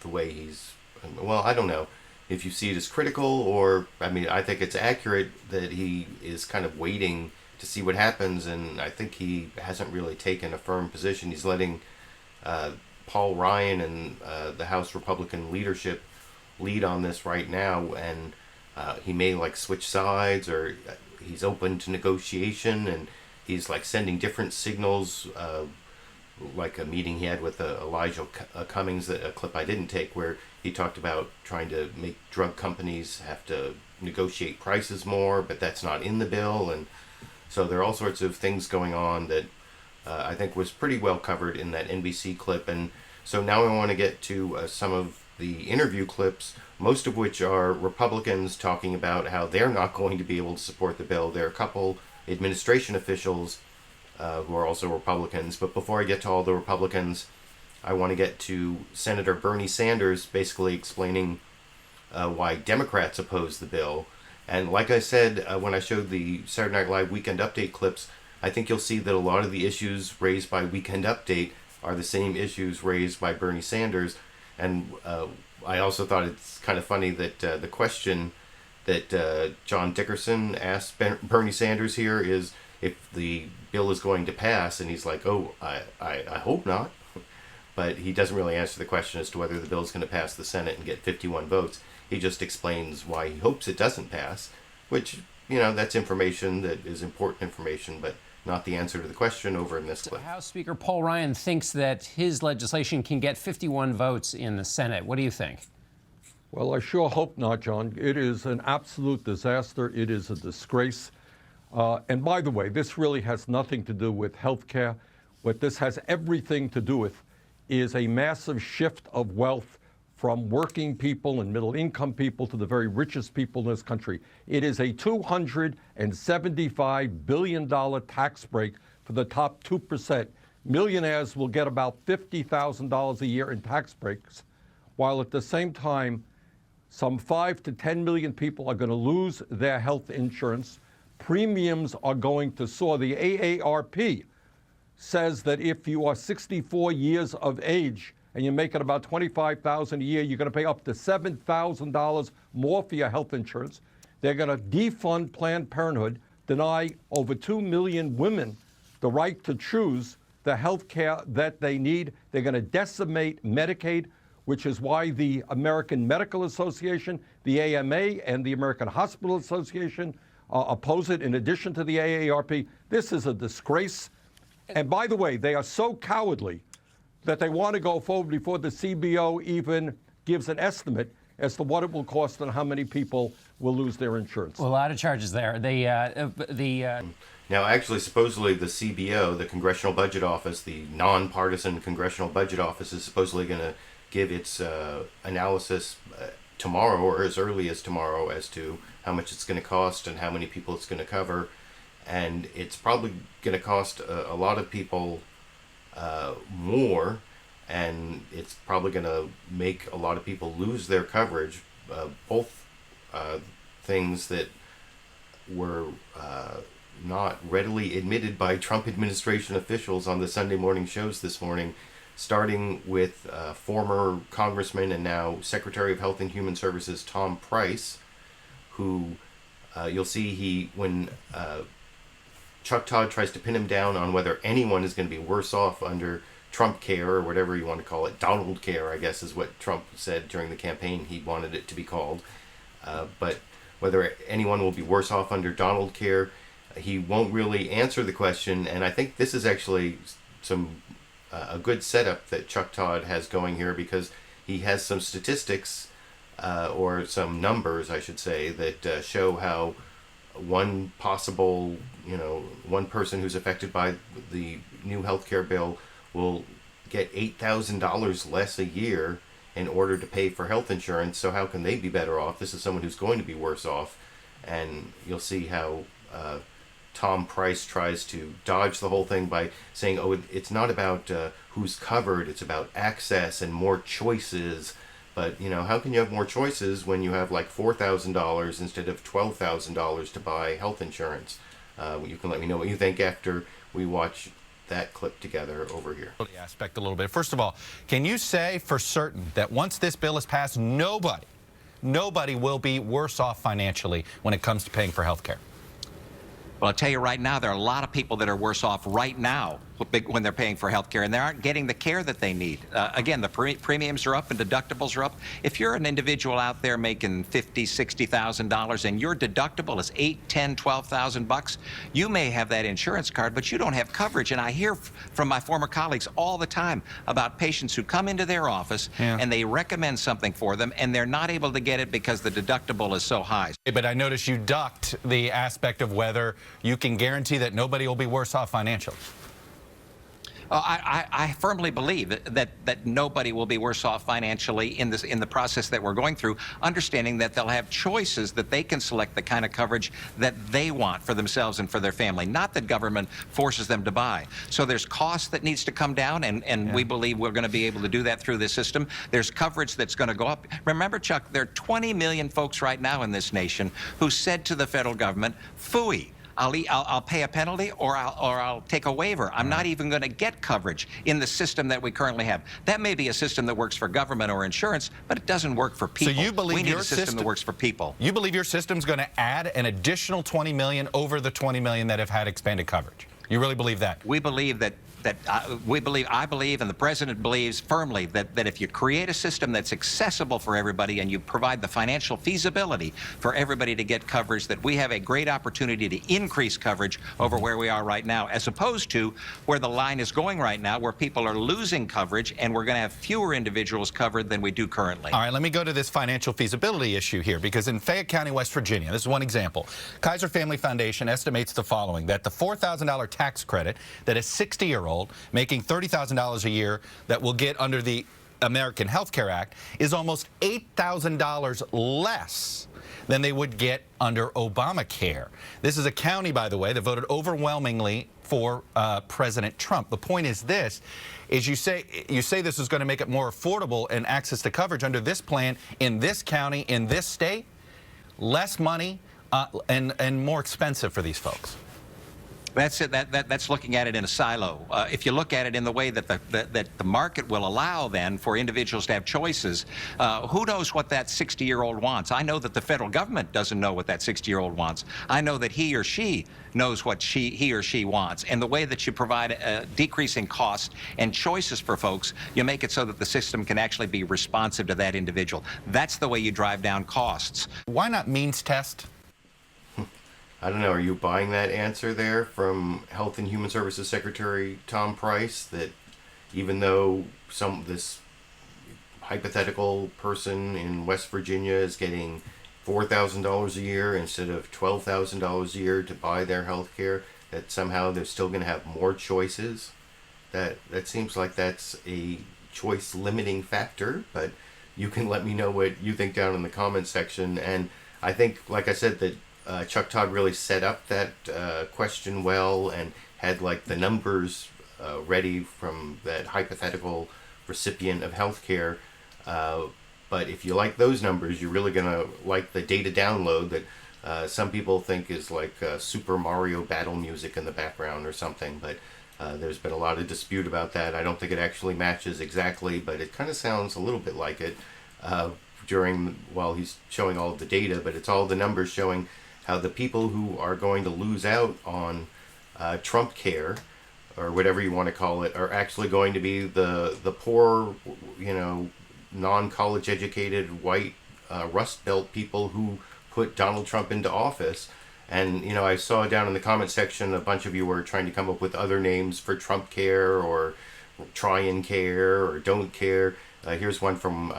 the way he's, well, I don't know if you see it as critical or, I mean, I think it's accurate that he is kind of waiting to see what happens, and I think he hasn't really taken a firm position. He's letting Paul Ryan and the House Republican leadership lead on this right now, and he may like switch sides, or he's open to negotiation, and he's like sending different signals, like a meeting he had with Elijah Cummings, a clip I didn't take, where he talked about trying to make drug companies have to negotiate prices more, but that's not in the bill. And so there are all sorts of things going on that I think was pretty well covered in that NBC clip. And so now I want to get to some of the interview clips. most of which are Republicans talking about how they're not going to be able to support the bill. There are a couple administration officials who are also Republicans. But before I get to all the Republicans, I want to get to Senator Bernie Sanders basically explaining why Democrats oppose the bill. And like I said, when I showed the Saturday Night Live Weekend Update clips, I think you'll see that a lot of the issues raised by Weekend Update are the same issues raised by Bernie Sanders. And I also thought it's kind of funny that the question that John Dickerson asked Bernie Sanders here is if the bill is going to pass, and he's like, oh, I hope not. But he doesn't really answer the question as to whether the bill is going to pass the Senate and get 51 votes. He just explains why he hopes it doesn't pass, which, you know, that's information that is important information, but not the answer to the question over in this clip. House Speaker Paul Ryan thinks that his legislation can get 51 votes in the Senate. What do you think? Well, I sure hope not, John. It is an absolute disaster. It is a disgrace. And by the way, this really has nothing to do with health care. What this has everything to do with is a massive shift of wealth from working people and middle-income people to the very richest people in this country. It is a $275 billion tax break for the top 2%. Millionaires will get about $50,000 a year in tax breaks, while at the same time, some 5 to 10 million people are going to lose their health insurance. Premiums are going to soar. The AARP says that if you are 64 years of age and you're making about $25,000 a year, you're going to pay up to $7,000 more for your health insurance. They're going to defund Planned Parenthood, deny over 2 million women the right to choose the health care that they need. They're going to decimate Medicaid, which is why the American Medical Association, the AMA, and the American Hospital Association oppose it, in addition to the AARP. This is a disgrace. And by the way, they are so cowardly that they want to go forward before the CBO even gives an estimate as to what it will cost and how many people will lose their insurance. Well, a lot of charges there. Now, actually, supposedly the CBO, the Congressional Budget Office, the nonpartisan Congressional Budget Office, is supposedly going to give its analysis tomorrow, or as early as tomorrow, as to how much it's going to cost and how many people it's going to cover. And it's probably going to cost a lot of people more, and it's probably going to make a lot of people lose their coverage. Both things that were not readily admitted by Trump administration officials on the Sunday morning shows this morning, starting with former Congressman and now Secretary of Health and Human Services Tom Price, who you'll see when Chuck Todd tries to pin him down on whether anyone is going to be worse off under Trumpcare, or whatever you want to call it. Donaldcare, I guess, is what Trump said during the campaign he wanted it to be called. But whether anyone will be worse off under Donaldcare, he won't really answer the question. And I think this is actually a good setup that Chuck Todd has going here, because he has some statistics, or some numbers, I should say, that show how one possible, one person who's affected by the new healthcare bill will get $8,000 less a year in order to pay for health insurance. So how can they be better off? This is someone who's going to be worse off. And you'll see how Tom Price tries to dodge the whole thing by saying, oh, it's not about who's covered, it's about access and more choices. But, how can you have more choices when you have like $4,000 instead of $12,000 to buy health insurance? You can let me know what you think after we watch that clip together over here. The aspect a little bit. First of all, can you say for certain that once this bill is passed, nobody will be worse off financially when it comes to paying for health care? Well, I'll tell you right now, there are a lot of people that are worse off right now when they're paying for health care, and they aren't getting the care that they need. Again, the premiums are up and deductibles are up. If you're an individual out there making $50,000, $60,000 and your deductible is $8,000, $10,000, $12,000, you may have that insurance card, but you don't have coverage. And I hear from my former colleagues all the time about patients who come into their office and they recommend something for them, and they're not able to get it because the deductible is so high. But I noticed you ducked the aspect of whether you can guarantee that nobody will be worse off financially. I firmly believe that nobody will be worse off financially in the process that we're going through, understanding that they'll have choices, that they can select the kind of coverage that they want for themselves and for their family, not that government forces them to buy. So there's cost that needs to come down, and we believe we're going to be able to do that through this system. There's coverage that's going to go up. Remember, Chuck, there are 20 million folks right now in this nation who said to the federal government, phooey. I'll pay a penalty or I'll take a waiver. I'm not even going to get coverage in the system that we currently have. That may be a system that works for government or insurance, but it doesn't work for people. So you believe we need a system that works for people. You believe your system's going to add an additional 20 million over the 20 million that have had expanded coverage? You really believe that? We believe I believe, and the president believes firmly that if you create a system that's accessible for everybody and you provide the financial feasibility for everybody to get coverage, that we have a great opportunity to increase coverage over where we are right now, as opposed to where the line is going right now, where people are losing coverage and we're going to have fewer individuals covered than we do currently. All right, let me go to this financial feasibility issue here, because in Fayette County, West Virginia, this is one example. Kaiser Family Foundation estimates the following, that the $4,000 tax credit that a 60-year-old making $30,000 a year that will get under the American Health Care Act is almost $8,000 less than they would get under Obamacare. This is a county, by the way, that voted overwhelmingly for President Trump. The point is this, is you say this is going to make it more affordable and access to coverage under this plan in this county, in this state, less money and more expensive for these folks. That's it. That's looking at it in a silo. If you look at it in the way that the market will allow, then, for individuals to have choices, who knows what that 60-year-old wants? I know that the federal government doesn't know what that 60-year-old wants. I know that he or she knows what he or she wants. And the way that you provide a decreasing cost and choices for folks, you make it so that the system can actually be responsive to that individual. That's the way you drive down costs. Why not means test? I don't know, are you buying that answer there from Health and Human Services Secretary Tom Price, that even though this hypothetical person in West Virginia is getting $4,000 a year instead of $12,000 a year to buy their health care, that somehow they're still going to have more choices? That seems like that's a choice limiting factor, but you can let me know what you think down in the comments section. And I think, like I said, that Chuck Todd really set up that question well and had like the numbers ready from that hypothetical recipient of health care. But if you like those numbers, you're really going to like the data download that some people think is like Super Mario battle music in the background or something. But there's been a lot of dispute about that. I don't think it actually matches exactly, but it kind of sounds a little bit like it while he's showing all of the data. But it's all the numbers showing how the people who are going to lose out on Trumpcare, or whatever you want to call it, are actually going to be the poor, non-college educated white Rust Belt people who put Donald Trump into office. And I saw down in the comment section a bunch of you were trying to come up with other names for Trumpcare or RYANCARE or DONTCARE. Here's one from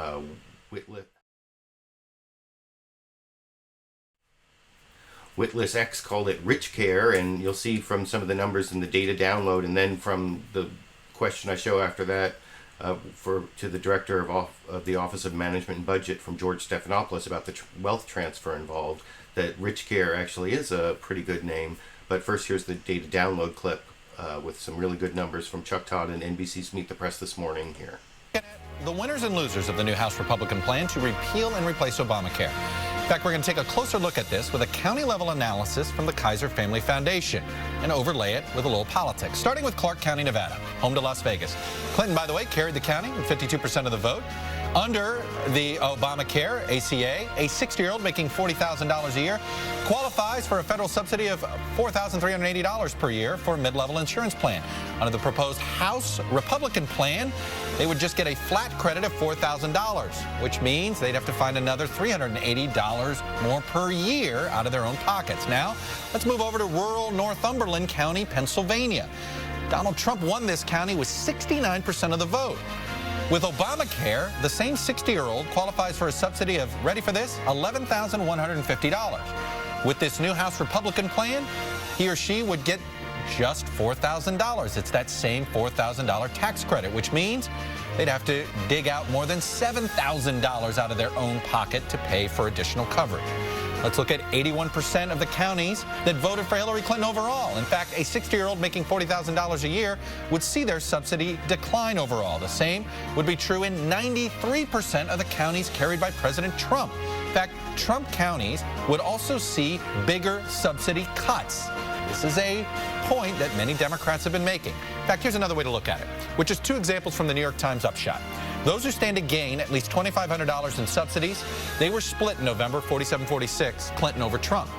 Witless X called it Rich Care, and you'll see from some of the numbers in the data download, and then from the question I show after that to the director of the Office of Management and Budget from George Stephanopoulos about the wealth transfer involved, that Rich Care actually is a pretty good name. But first, here's the data download clip with some really good numbers from Chuck Todd and NBC's Meet the Press this morning here. The winners and losers of the new House Republican plan to repeal and replace Obamacare. In fact, we're going to take a closer look at this with a county-level analysis from the Kaiser Family Foundation and overlay it with a little politics, starting with Clark County, Nevada, home to Las Vegas. Clinton, by the way, carried the county with 52% of the vote. Under the Obamacare, ACA, a 60-year-old making $40,000 a year qualifies for a federal subsidy of $4,380 per year for a mid-level insurance plan. Under the proposed House Republican plan, they would just get a flat credit of $4,000, which means they'd have to find another $380 more per year out of their own pockets. Now, let's move over to rural Northumberland County, Pennsylvania. Donald Trump won this county with 69% of the vote. With Obamacare, the same 60-year-old qualifies for a subsidy of, ready for this, $11,150. With this new House Republican plan, he or she would get just $4,000. It's that same $4,000 tax credit, which means they'd have to dig out more than $7,000 out of their own pocket to pay for additional coverage. Let's look at 81% of the counties that voted for Hillary Clinton overall. In fact, a 60-year-old making $40,000 a year would see their subsidy decline overall. The same would be true in 93% of the counties carried by President Trump. In fact, Trump counties would also see bigger subsidy cuts. This is a point that many Democrats have been making. In fact, here's another way to look at it, which is two examples from the New York Times Upshot. Those who stand to gain at least $2,500 in subsidies, they were split in November 47-46, Clinton over Trump.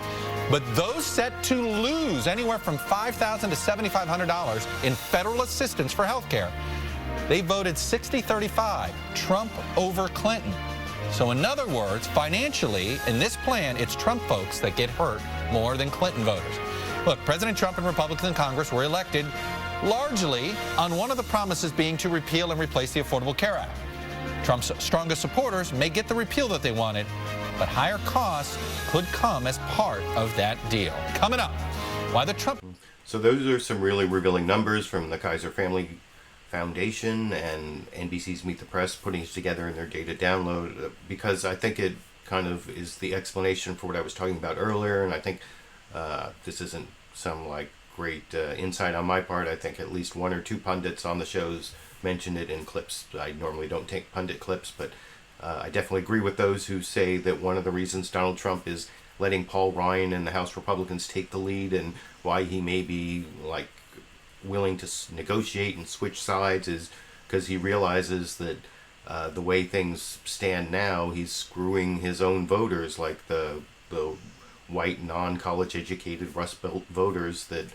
But those set to lose anywhere from $5,000 to $7,500 in federal assistance for health care, they voted 60-35, Trump over Clinton. So in other words, financially, in this plan, it's Trump folks that get hurt more than Clinton voters. Look, President Trump and Republicans in Congress were elected largely on one of the promises being to repeal and replace the Affordable Care Act. Trump's strongest supporters may get the repeal that they wanted, but higher costs could come as part of that deal. Coming up, why the Trump... So those are some really revealing numbers from the Kaiser Family Foundation and NBC's Meet the Press putting it together in their data download, because I think it kind of is the explanation for what I was talking about earlier, and I think this isn't some like great insight on my part. I think at least one or two pundits on the shows mentioned it in clips. I normally don't take pundit clips, but I definitely agree with those who say that one of the reasons Donald Trump is letting Paul Ryan and the House Republicans take the lead, and why he may be like willing to negotiate and switch sides, is because he realizes that the way things stand now, he's screwing his own voters, like the white non-college educated Rust Belt voters that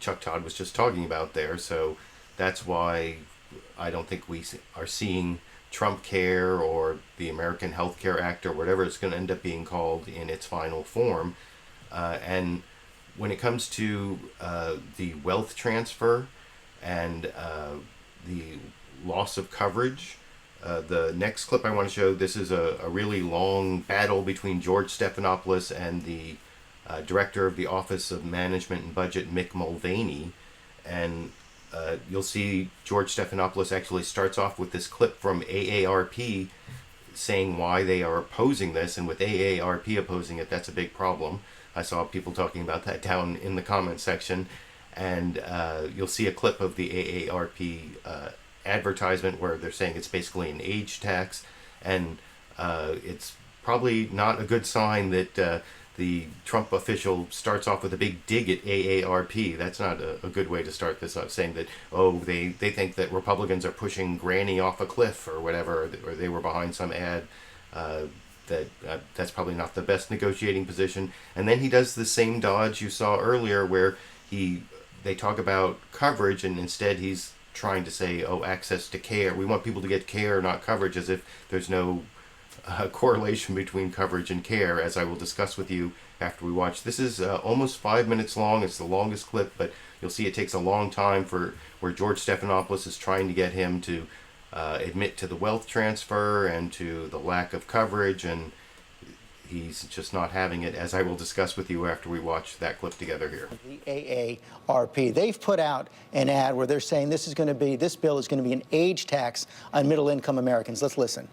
Chuck Todd was just talking about there. So that's why I don't think we are seeing Trumpcare or the American Health Care Act or whatever it's going to end up being called in its final form. And when it comes to the wealth transfer and the loss of coverage, the next clip I want to show, this is a really long battle between George Stephanopoulos and the director of the Office of Management and Budget, Mick Mulvaney. And you'll see George Stephanopoulos actually starts off with this clip from AARP saying why they are opposing this, and with AARP opposing it, that's a big problem. I saw people talking about that down in the comment section, and you'll see a clip of the AARP advertisement where they're saying it's basically an age tax, and it's probably not a good sign that the Trump official starts off with a big dig at AARP. That's not a good way to start this up, saying that, oh, they think that Republicans are pushing Granny off a cliff or whatever, or they were behind some ad. That's probably not the best negotiating position. And then he does the same dodge you saw earlier where they talk about coverage, and instead he's trying to say, oh, access to care. We want people to get care, not coverage, as if there's no correlation between coverage and care, as I will discuss with you after we watch. This is almost 5 minutes long. It's the longest clip, but you'll see it takes a long time for where George Stephanopoulos is trying to get him to admit to the wealth transfer and to the lack of coverage, and he's just not having it, as I will discuss with you after we watch that clip together here. The AARP, they've put out an ad where they're saying this bill is going to be an age tax on middle-income Americans. Let's listen.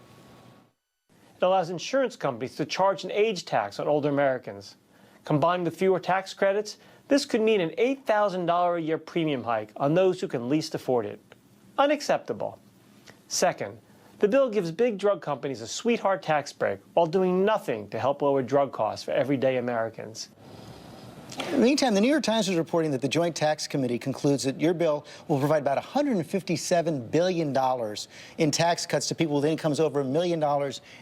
It allows insurance companies to charge an age tax on older Americans. Combined with fewer tax credits, this could mean an $8,000 a year premium hike on those who can least afford it. Unacceptable. Second, the bill gives big drug companies a sweetheart tax break while doing nothing to help lower drug costs for everyday Americans. In the meantime, the New York Times is reporting that the Joint Tax Committee concludes that your bill will provide about $157 billion in tax cuts to people with incomes over $1 million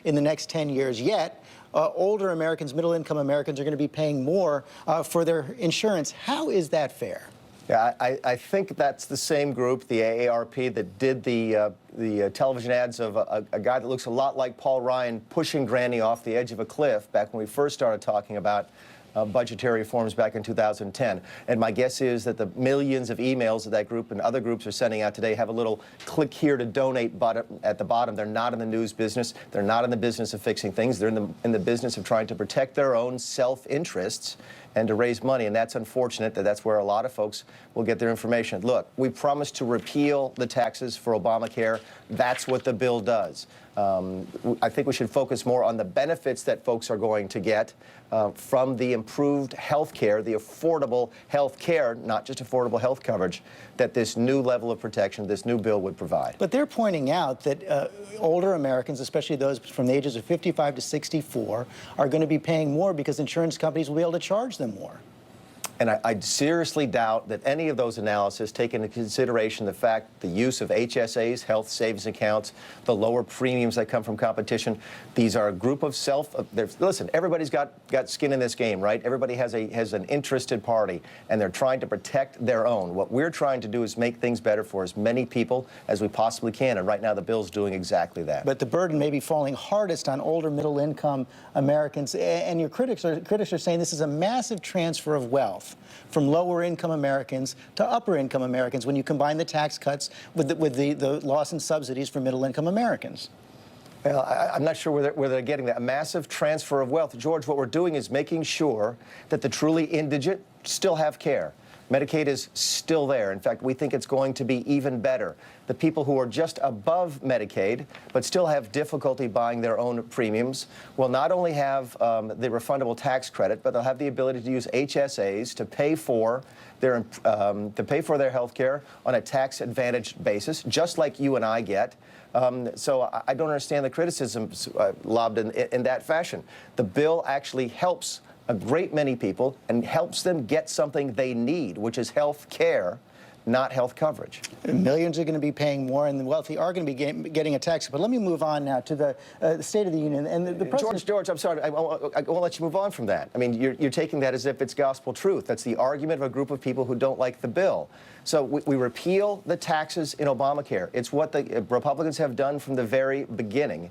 in the next 10 years. Yet, older Americans, middle-income Americans, are going to be paying more for their insurance. How is that fair? Yeah, I think that's the same group, the AARP, that did the television ads of a guy that looks a lot like Paul Ryan pushing Granny off the edge of a cliff back when we first started talking about budgetary reforms back in 2010. And my guess is that the millions of emails that that group and other groups are sending out today have a little click here to donate button at the bottom. They're not in the news business. They're not in the business of fixing things. They're in the business of trying to protect their own self-interests. and to raise money, and that's unfortunate that that's where a lot of folks will get their information. Look, we promised to repeal the taxes for Obamacare. That's what the bill does. I think we should focus more on the benefits that folks are going to get from the improved health care, the affordable health care, not just affordable health coverage, that this new level of protection, this new bill would provide. But they're pointing out that older Americans, especially those from the ages of 55 to 64, are going to be paying more because insurance companies will be able to charge them more. And I seriously doubt that any of those analyses take into consideration the fact the use of HSAs, health savings accounts, the lower premiums that come from competition. These are a group of listen, everybody's got skin in this game, right? Everybody has an interested party, and they're trying to protect their own. What we're trying to do is make things better for as many people as we possibly can, and right now the bill's doing exactly that. But the burden may be falling hardest on older middle-income Americans, and your critics are saying this is a massive transfer of wealth from lower-income Americans to upper-income Americans when you combine the tax cuts with the loss in subsidies for middle-income Americans. Well, I'm not sure where they're getting that. A massive transfer of wealth. George, what we're doing is making sure that the truly indigent still have care. Medicaid is still there. In fact, we think it's going to be even better. The people who are just above Medicaid but still have difficulty buying their own premiums will not only have the refundable tax credit, but they'll have the ability to use HSAs to pay for their health care on a tax-advantaged basis, just like you and I get. So I don't understand the criticisms lobbed in that fashion. The bill actually helps a great many people and helps them get something they need, which is health care, not health coverage. Millions are going to be paying more, and the wealthy are going to be getting a tax. But let me move on now to the State of the Union. And the President... George, I'm sorry, I won't let you move on from that. I mean, you're taking that as if it's gospel truth. That's the argument of a group of people who don't like the bill. So we repeal the taxes in Obamacare. It's what the Republicans have done from the very beginning.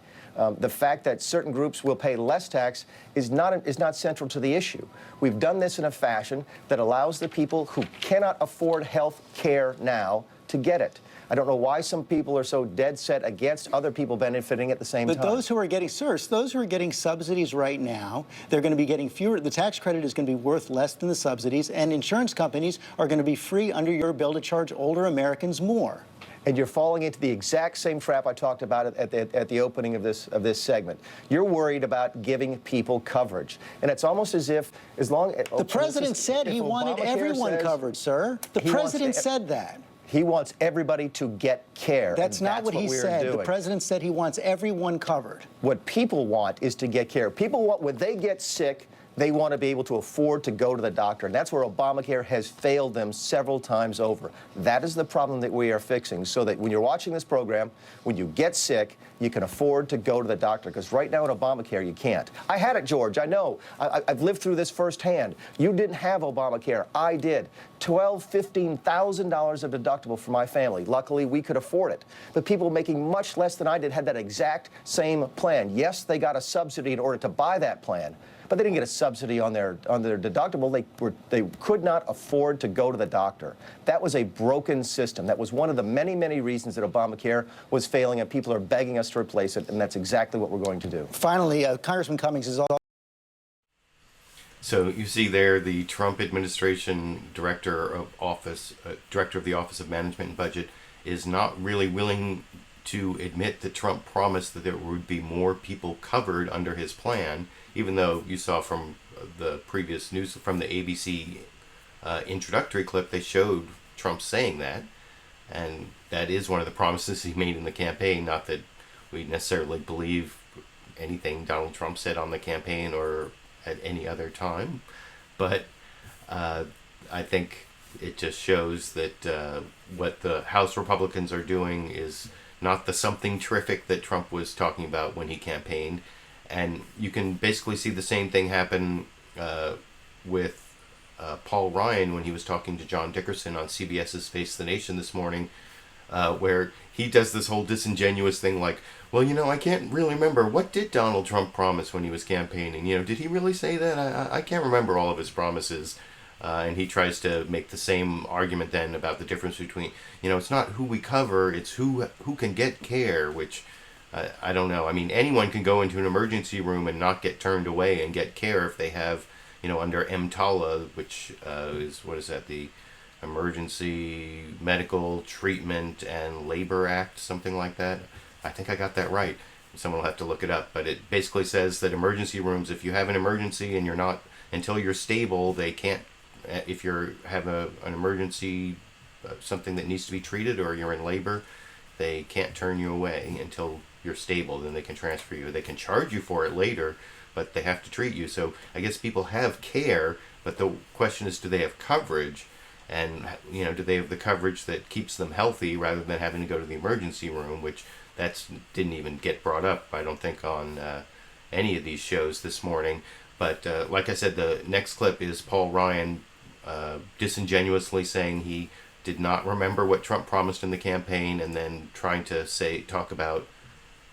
The fact that certain groups will pay less tax is not central to the issue. We've done this in a fashion that allows the people who cannot afford health care now to get it. I don't know why some people are so dead set against other people benefiting at the same time. But those who are getting, those who are getting subsidies right now, they're going to be getting fewer. The tax credit is going to be worth less than the subsidies, and insurance companies are going to be free under your bill to charge older Americans more. And you're falling into the exact same trap I talked about at the opening of this segment. You're worried about giving people coverage, and it's almost as if the president said he wanted everyone covered, sir. The president said that. He wants everybody to get care. That's not what he said. The president said he wants everyone covered. What people want is to get care. People want, when they get sick, they want to be able to afford to go to the doctor. And that's where Obamacare has failed them several times over. That is the problem that we are fixing, so that when you're watching this program, when you get sick, you can afford to go to the doctor. Because right now in Obamacare, you can't. I had it, George. I know. I've lived through this firsthand. You didn't have Obamacare. I did. $12,000, $15,000 of deductible for my family. Luckily, we could afford it. But people making much less than I did had that exact same plan. Yes, they got a subsidy in order to buy that plan, but they didn't get a subsidy on their deductible. They could not afford to go to the doctor. That was a broken system. That was one of the many, many reasons that Obamacare was failing, and people are begging us to replace it, and that's exactly what we're going to do. Finally, Congressman Cummings is all. So you see there the Trump administration director of the Office of Management and Budget is not really willing to admit that Trump promised that there would be more people covered under his plan, even though you saw from the previous news from the ABC introductory clip, they showed Trump saying that. And that is one of the promises he made in the campaign. Not that we necessarily believe anything Donald Trump said on the campaign or at any other time, but I think it just shows that what the House Republicans are doing is not the something terrific that Trump was talking about when he campaigned. And you can basically see the same thing happen with Paul Ryan when he was talking to John Dickerson on CBS's Face the Nation this morning, where he does this whole disingenuous thing like, well, you know, I can't really remember. What did Donald Trump promise when he was campaigning? You know, did he really say that? I can't remember all of his promises. And he tries to make the same argument then about the difference between, you know, it's not who we cover, it's who can get care, which I don't know. I mean, anyone can go into an emergency room and not get turned away and get care if they have, under EMTALA, which is, what is that, the Emergency Medical Treatment and Labor Act, something like that. I think I got that right. Someone will have to look it up, but it basically says that emergency rooms, if you have an emergency and you're not, until you're stable, they can't, if you have an emergency, something that needs to be treated, or you're in labor, they can't turn you away until you're stable. Then they can transfer you. They can charge you for it later, but they have to treat you. So I guess people have care, but the question is, do they have coverage? And, do they have the coverage that keeps them healthy rather than having to go to the emergency room, which didn't even get brought up, I don't think, on any of these shows this morning. But like I said, the next clip is Paul Ryan disingenuously saying he did not remember what Trump promised in the campaign, and then trying to talk about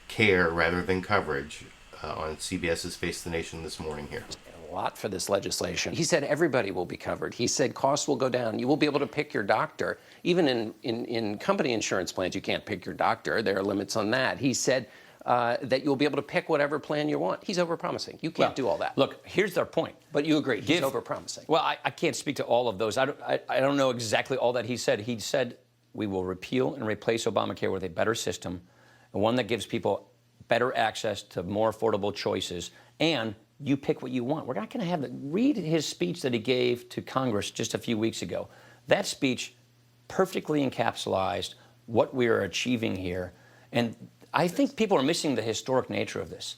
care rather than coverage on CBS's Face the Nation this morning here. A lot for this legislation. He said everybody will be covered. He said costs will go down. You will be able to pick your doctor. Even in company insurance plans, you can't pick your doctor. There are limits on that. He said that you'll be able to pick whatever plan you want. He's overpromising. You can't do all that. Look, here's their point. But you agree, he's overpromising. Well, I can't speak to all of those. I don't know exactly all that he said. He said we will repeal and replace Obamacare with a better system, and one that gives people better access to more affordable choices, and you pick what you want. We're not going to have that. Read his speech that he gave to Congress just a few weeks ago. That speech perfectly encapsulated what we are achieving here. And I think people are missing the historic nature of this.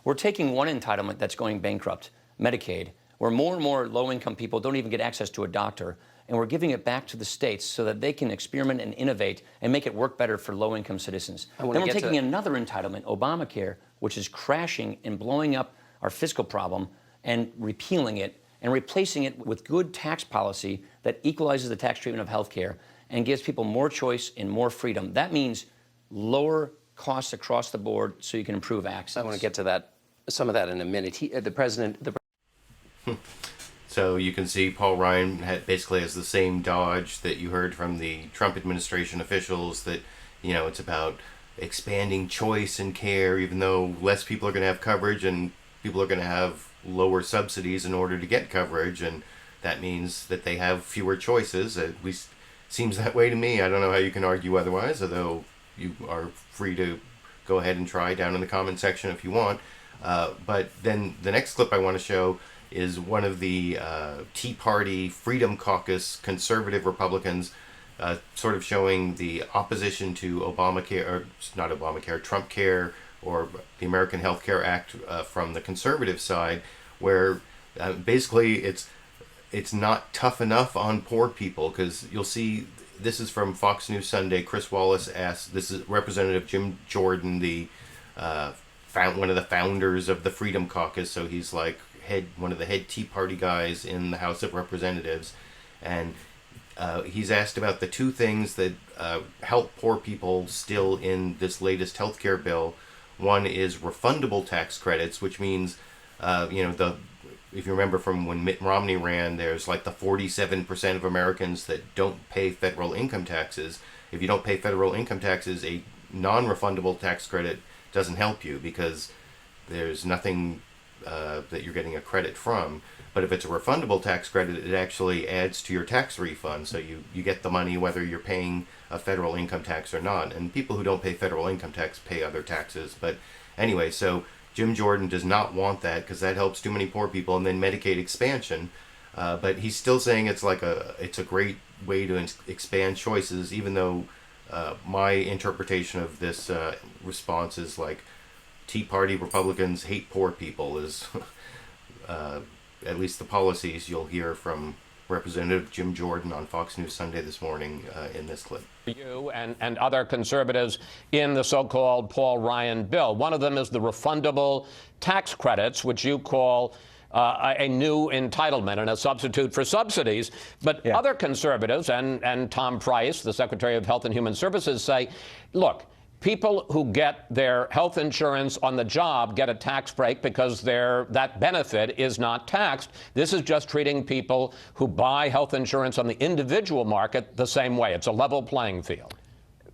We're taking one entitlement that's going bankrupt, Medicaid, where more and more low-income people don't even get access to a doctor, and we're giving it back to the states so that they can experiment and innovate and make it work better for low-income citizens. Then we're taking another entitlement, Obamacare, which is crashing and blowing up our fiscal problem, and repealing it and replacing it with good tax policy that equalizes the tax treatment of health care and gives people more choice and more freedom. That means lower costs across the board so you can improve access. I want to get to that, some of that in a minute. The president... So you can see Paul Ryan basically has the same dodge that you heard from the Trump administration officials, that, it's about expanding choice and care, even though less people are going to have coverage and people are going to have lower subsidies in order to get coverage, and that means that they have fewer choices. At least seems that way to me. I don't know how you can argue otherwise, although you are free to go ahead and try down in the comment section if you want. But then the next clip I want to show is one of the Tea Party Freedom Caucus conservative Republicans sort of showing the opposition to Obamacare, or not Obamacare, Trumpcare, or the American Health Care Act from the conservative side, where basically it's not tough enough on poor people, because you'll see, this is from Fox News Sunday. Chris Wallace asked, this is Representative Jim Jordan, the one of the founders of the Freedom Caucus, so he's like one of the head Tea Party guys in the House of Representatives, and he's asked about the two things that help poor people still in this latest health care bill. One is refundable tax credits, which means, if you remember from when Mitt Romney ran, there's like the 47% of Americans that don't pay federal income taxes. If you don't pay federal income taxes, a non-refundable tax credit doesn't help you, because there's nothing that you're getting a credit from. But if it's a refundable tax credit, it actually adds to your tax refund. So you get the money whether you're paying a federal income tax or not. And people who don't pay federal income tax pay other taxes. But anyway, so Jim Jordan does not want that, because that helps too many poor people. And then Medicaid expansion. But he's still saying it's a great way to expand choices, even though my interpretation of this response is like Tea Party Republicans hate poor people, is at least the policies you'll hear from Representative Jim Jordan on Fox News Sunday this morning in this clip. You and other conservatives in the so-called Paul Ryan bill. One of them is the refundable tax credits, which you call a new entitlement and a substitute for subsidies. But other conservatives and Tom Price, the Secretary of Health and Human Services, say, look, people who get their health insurance on the job get a tax break because that benefit is not taxed. This is just treating people who buy health insurance on the individual market the same way. It's a level playing field.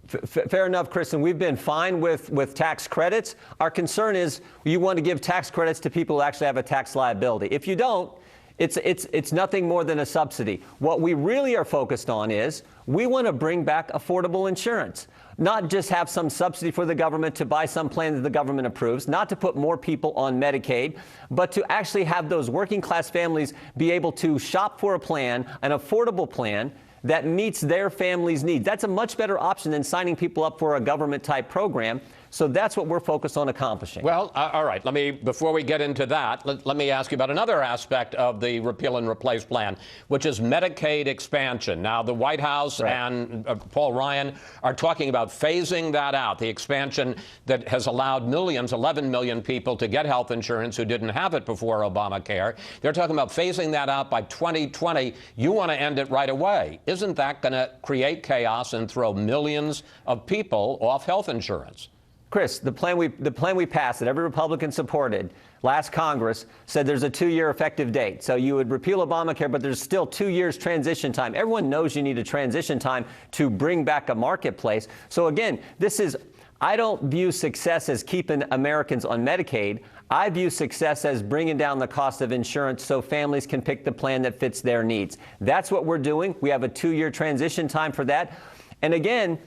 Fair enough, Kristen. We've been fine with tax credits. Our concern is you want to give tax credits to people who actually have a tax liability. If you don't, It's nothing more than a subsidy. What we really are focused on is we want to bring back affordable insurance. Not just have some subsidy for the government to buy some plan that the government approves, not to put more people on Medicaid, but to actually have those working class families be able to shop for a plan, an affordable plan that meets their family's needs. That's a much better option than signing people up for a government type program. So that's what we're focused on accomplishing. Well, all right. Before we get into that, let me ask you about another aspect of the repeal and replace plan, which is Medicaid expansion. Now, the White House and Paul Ryan are talking about phasing that out, the expansion that has allowed millions, 11 million people to get health insurance who didn't have it before Obamacare. They're talking about phasing that out by 2020. You want to end it right away. Isn't that going to create chaos and throw millions of people off health insurance? Chris, the plan we passed that every Republican supported last Congress said there's a 2-year effective date. So you would repeal Obamacare, but there's still 2 years transition time. Everyone knows you need a transition time to bring back a marketplace. So again, I don't view success as keeping Americans on Medicaid. I view success as bringing down the cost of insurance so families can pick the plan that fits their needs. That's what we're doing. We have a 2-year transition time for that. And again,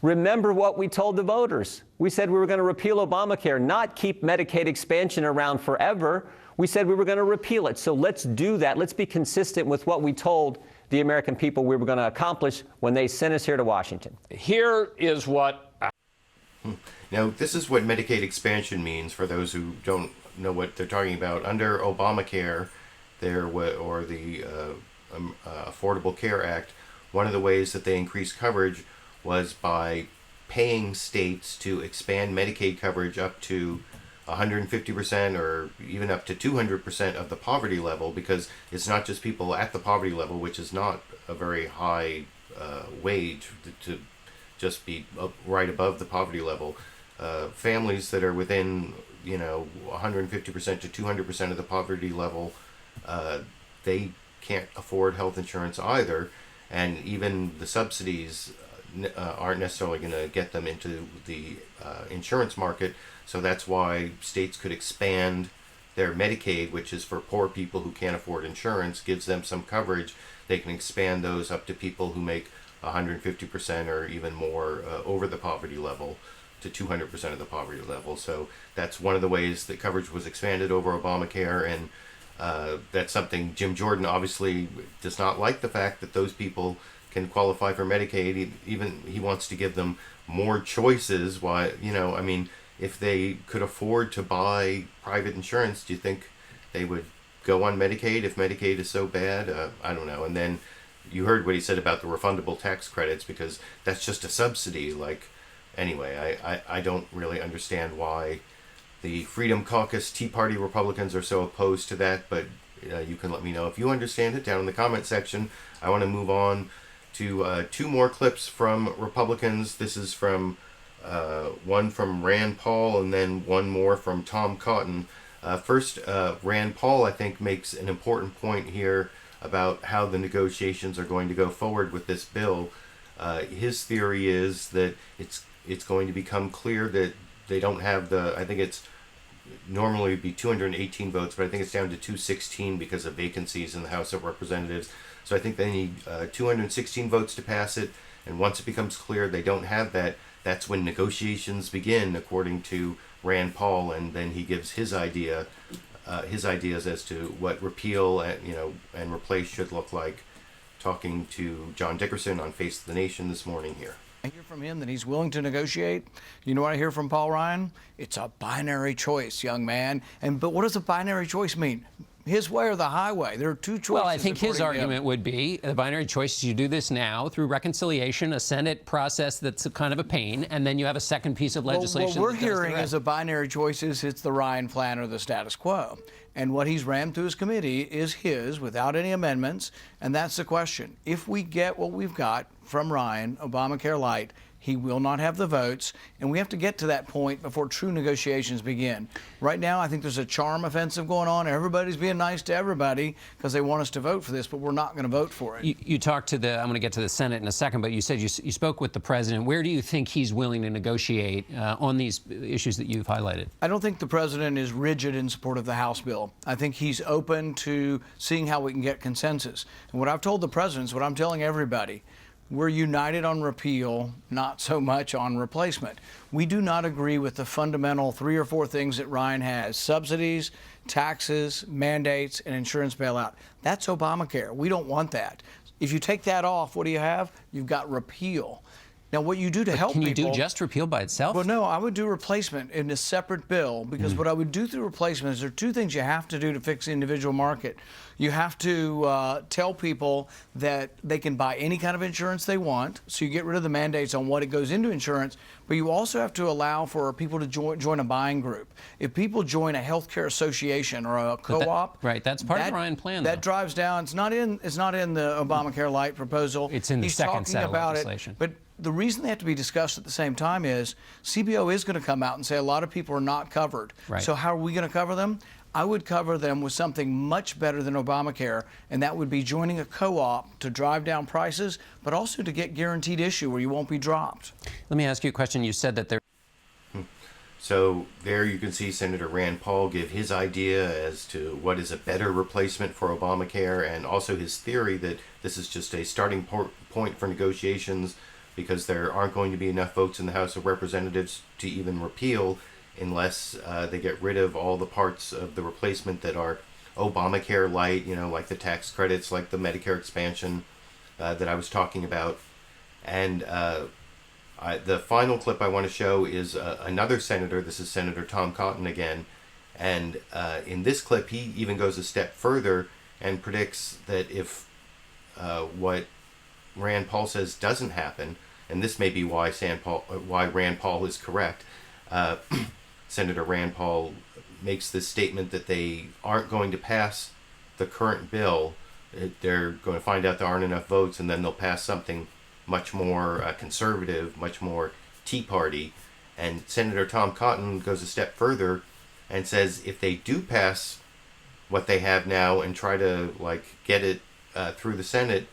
remember what we told the voters. We said we were going to repeal Obamacare, not keep Medicaid expansion around forever. We said we were going to repeal it. So let's do that. Let's be consistent with what we told the American people we were going to accomplish when they sent us here to Washington. Here is what... Now, this is what Medicaid expansion means for those who don't know what they're talking about. Under Obamacare, or the Affordable Care Act, one of the ways that they increased coverage was by paying states to expand Medicaid coverage up to 150% or even up to 200% of the poverty level, because it's not just people at the poverty level, which is not a very high wage to just be right above the poverty level. Families that are within 150% to 200% of the poverty level, they can't afford health insurance either, and even the subsidies aren't necessarily going to get them into the insurance market. So that's why states could expand their Medicaid, which is for poor people who can't afford insurance, gives them some coverage. They can expand those up to people who make 150% or even more over the poverty level, to 200% of the poverty level. So that's one of the ways that coverage was expanded over Obamacare, and that's something Jim Jordan obviously does not like, the fact that those people can qualify for Medicaid. He wants to give them more choices. Why, if they could afford to buy private insurance, do you think they would go on Medicaid if Medicaid is so bad? I don't know. And then you heard what he said about the refundable tax credits, because that's just a subsidy. Anyway, I don't really understand why the Freedom Caucus Tea Party Republicans are so opposed to that, but you can let me know if you understand it down in the comment section. I want to move on to 2 more clips from Republicans. This is from one from Rand Paul and then one more from Tom Cotton. First, Rand Paul, I think, makes an important point here about how the negotiations are going to go forward with this bill. His theory is that it's going to become clear that they don't have I think it's normally be 218 votes, but I think it's down to 216 because of vacancies in the House of Representatives. So I think they need 216 votes to pass it, and once it becomes clear they don't have that, that's when negotiations begin, according to Rand Paul, and then he gives his ideas as to what repeal and replace should look like, talking to John Dickerson on Face of the Nation this morning here. I hear from him that he's willing to negotiate. You know what I hear from Paul Ryan? It's a binary choice, young man. But what does a binary choice mean? His way or the highway? There are 2 choices. Well, I think his argument would be the binary choice is you do this now through reconciliation, a Senate process that's kind of a pain, and then you have a second piece of legislation. What we're hearing as a binary choice is it's the Ryan plan or the status quo. And what he's rammed through his committee is his without any amendments. And that's the question. If we get what we've got from Ryan, Obamacare Light, he will not have the votes, and we have to get to that point before true negotiations begin. Right now, I think there's a charm offensive going on. Everybody's being nice to everybody because they want us to vote for this, but we're not going to vote for it. You talked to I'm going to get to the Senate in a second, but you said you spoke with the president. Where do you think he's willing to negotiate on these issues that you've highlighted? I don't think the president is rigid in support of the House bill. bill. I think he's open to seeing how we can get consensus. And what I've told the president is what I'm telling everybody. We're united on repeal, not so much on replacement. We do not agree with the fundamental 3 or 4 things that Ryan has: subsidies, taxes, mandates, and insurance bailout. That's Obamacare. We don't want that. If you take that off, what do you have? You've got repeal. Now, what you do to help people... Can you do just repeal by itself? Well, no, I would do replacement in a separate bill, because what I would do through replacement is there are 2 things you have to do to fix the individual market. You have to tell people that they can buy any kind of insurance they want, so you get rid of the mandates on what it goes into insurance, but you also have to allow for people to join a buying group. If people join a healthcare association or a co-op, right, that's part of the Ryan plan, that though. drives down. It's not in the Obamacare Light proposal. It's in the second set of legislation. But the reason they have to be discussed at the same time is CBO is going to come out and say a lot of people are not covered. Right. So how are we going to cover them? I would cover them with something much better than Obamacare, and that would be joining a co-op to drive down prices, but also to get guaranteed issue where you won't be dropped. Let me ask you a question. You said that there... So there you can see Senator Rand Paul give his idea as to what is a better replacement for Obamacare, and also his theory that this is just a starting point for negotiations, because there aren't going to be enough votes in the House of Representatives to even repeal unless they get rid of all the parts of the replacement that are Obamacare light, you know, like the tax credits, like the Medicare expansion that I was talking about. And the final clip I want to show is another senator. This is Senator Tom Cotton again. And in this clip, he even goes a step further and predicts that if what Rand Paul says doesn't happen, and this may be why Rand Paul is correct, Senator Rand Paul makes this statement that they aren't going to pass the current bill. They're going to find out there aren't enough votes, and then they'll pass something much more conservative, much more Tea Party. And Senator Tom Cotton goes a step further and says if they do pass what they have now and try to get it through the Senate,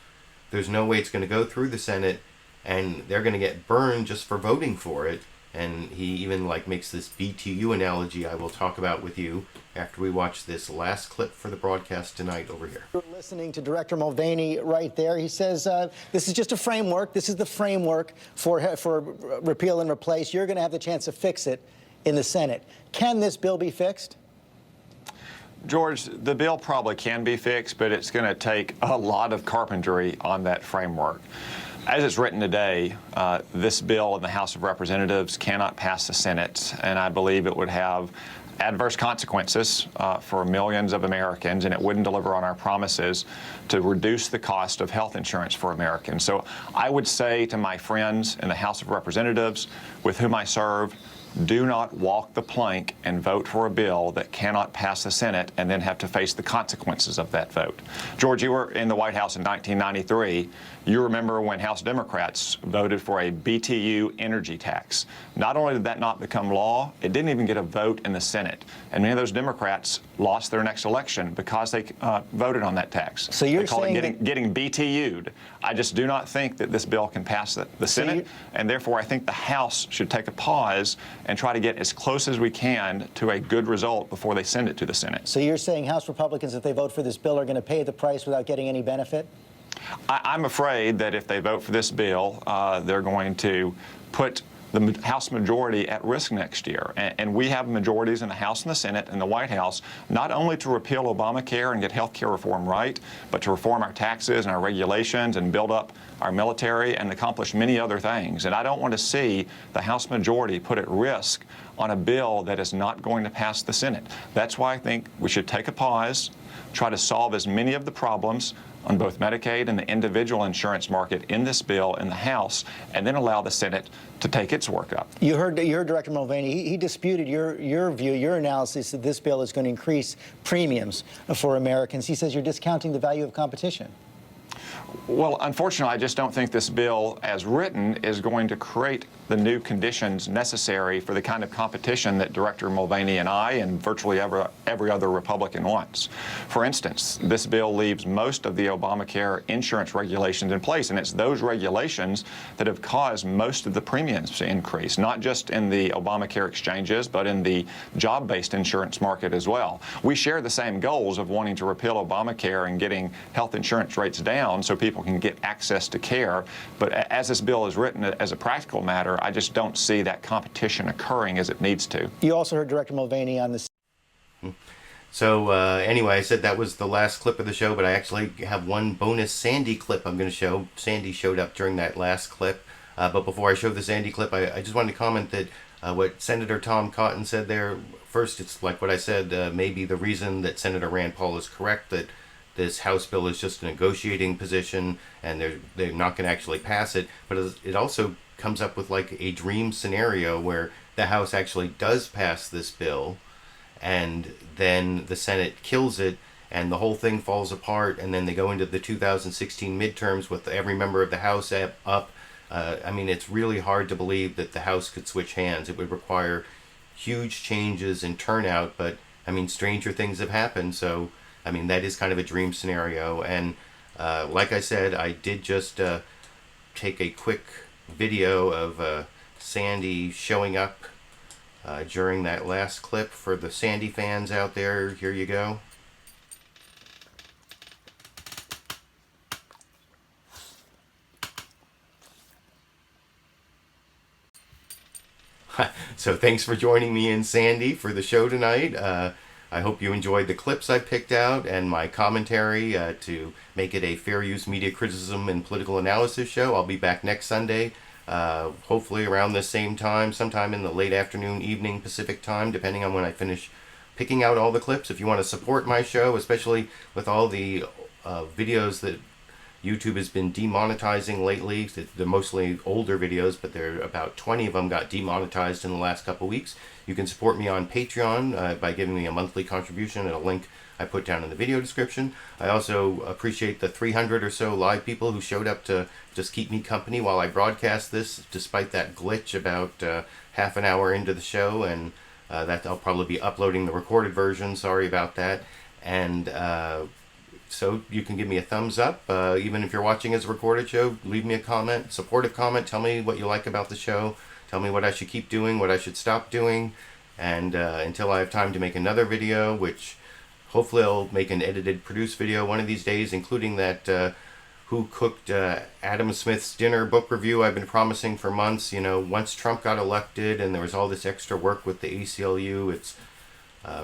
there's no way it's going to go through the Senate, and they're going to get burned just for voting for it. And he even makes this BTU analogy I will talk about with you after we watch this last clip for the broadcast tonight over here. You're listening to Director Mulvaney right there. He says this is just a framework. This is the framework for repeal and replace. You're going to have the chance to fix it in the Senate. Can this bill be fixed? George, the bill probably can be fixed, but it's going to take a lot of carpentry on that framework. As it's written today, this bill in the House of Representatives cannot pass the Senate, and I believe it would have adverse consequences for millions of Americans, and it wouldn't deliver on our promises to reduce the cost of health insurance for Americans. So I would say to my friends in the House of Representatives with whom I serve, do not walk the plank and vote for a bill that cannot pass the Senate and then have to face the consequences of that vote. George, you were in the White House in 1993. You remember when House Democrats voted for a BTU energy tax. Not only did that not become law, it didn't even get a vote in the Senate. And many of those Democrats lost their next election because they voted on that tax. So you're they call saying it getting BTU'd. I just do not think that this bill can pass the Senate, and therefore I think the House should take a pause and try to get as close as we can to a good result before they send it to the Senate. So you're saying House Republicans, if they vote for this bill, are going to pay the price without getting any benefit? I'm afraid that if they vote for this bill, they're going to put the House majority at risk next year. And we have majorities in the House and the Senate and the White House, not only to repeal Obamacare and get health care reform right, but to reform our taxes and our regulations and build up our military and accomplish many other things. And I don't want to see the House majority put at risk on a bill that is not going to pass the Senate. That's why I think we should take a pause, try to solve as many of the problems on both Medicaid and the individual insurance market in this bill in the House, and then allow the Senate to take its work up. You heard Director Mulvaney. He disputed your view, your analysis that this bill is going to increase premiums for Americans. He says you're discounting the value of competition. Well, unfortunately, I just don't think this bill, as written, is going to create the new conditions necessary for the kind of competition that Director Mulvaney and I and virtually every other Republican wants. For instance, this bill leaves most of the Obamacare insurance regulations in place, and it's those regulations that have caused most of the premiums to increase, not just in the Obamacare exchanges, but in the job-based insurance market as well. We share the same goals of wanting to repeal Obamacare and getting health insurance rates down so people can get access to care, but as this bill is written, as a practical matter, I just don't see that competition occurring as it needs to. You also heard Director Mulvaney on this. So anyway, I said that was the last clip of the show, but I actually have one bonus Sandy clip I'm going to show. Sandy showed up during that last clip. But before I show the Sandy clip, I just wanted to comment that what Senator Tom Cotton said there, first, it's like what I said, maybe the reason that Senator Rand Paul is correct, that this House bill is just a negotiating position and they're not going to actually pass it. But it also comes up with like a dream scenario where the House actually does pass this bill and then the Senate kills it and the whole thing falls apart, and then they go into the 2016 midterms with every member of the House up. I mean, it's really hard to believe that the House could switch hands. It would require huge changes in turnout, but I mean, stranger things have happened, so I mean, that is kind of a dream scenario. And like I said, I did just take a quick video of Sandy showing up during that last clip for the Sandy fans out there. Here you go. So thanks for joining me and Sandy for the show tonight. I hope you enjoyed the clips I picked out and my commentary to make it a fair use media criticism and political analysis show. I'll be back next Sunday, hopefully around the same time, sometime in the late afternoon, evening Pacific time, depending on when I finish picking out all the clips. If you want to support my show, especially with all the videos that YouTube has been demonetizing lately. They're mostly older videos, but there are about 20 of them got demonetized in the last couple weeks. You can support me on Patreon by giving me a monthly contribution at a link I put down in the video description. I also appreciate the 300 or so live people who showed up to just keep me company while I broadcast this, despite that glitch about half an hour into the show, and that I'll probably be uploading the recorded version. Sorry about that. And so you can give me a thumbs up, even if you're watching as a recorded show. Leave me a comment, supportive comment. Tell me what you like about the show. Tell me what I should keep doing, what I should stop doing. And until I have time to make another video, which hopefully I'll make an edited, produced video one of these days, including that Who Cooked Adam Smith's Dinner book review I've been promising for months. You know, once Trump got elected and there was all this extra work with the ACLU, it's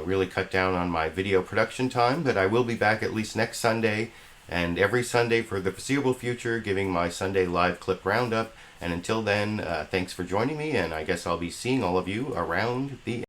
really cut down on my video production time, but I will be back at least next Sunday and every Sunday for the foreseeable future, giving my Sunday live clip roundup. And until then, thanks for joining me, and I guess I'll be seeing all of you around the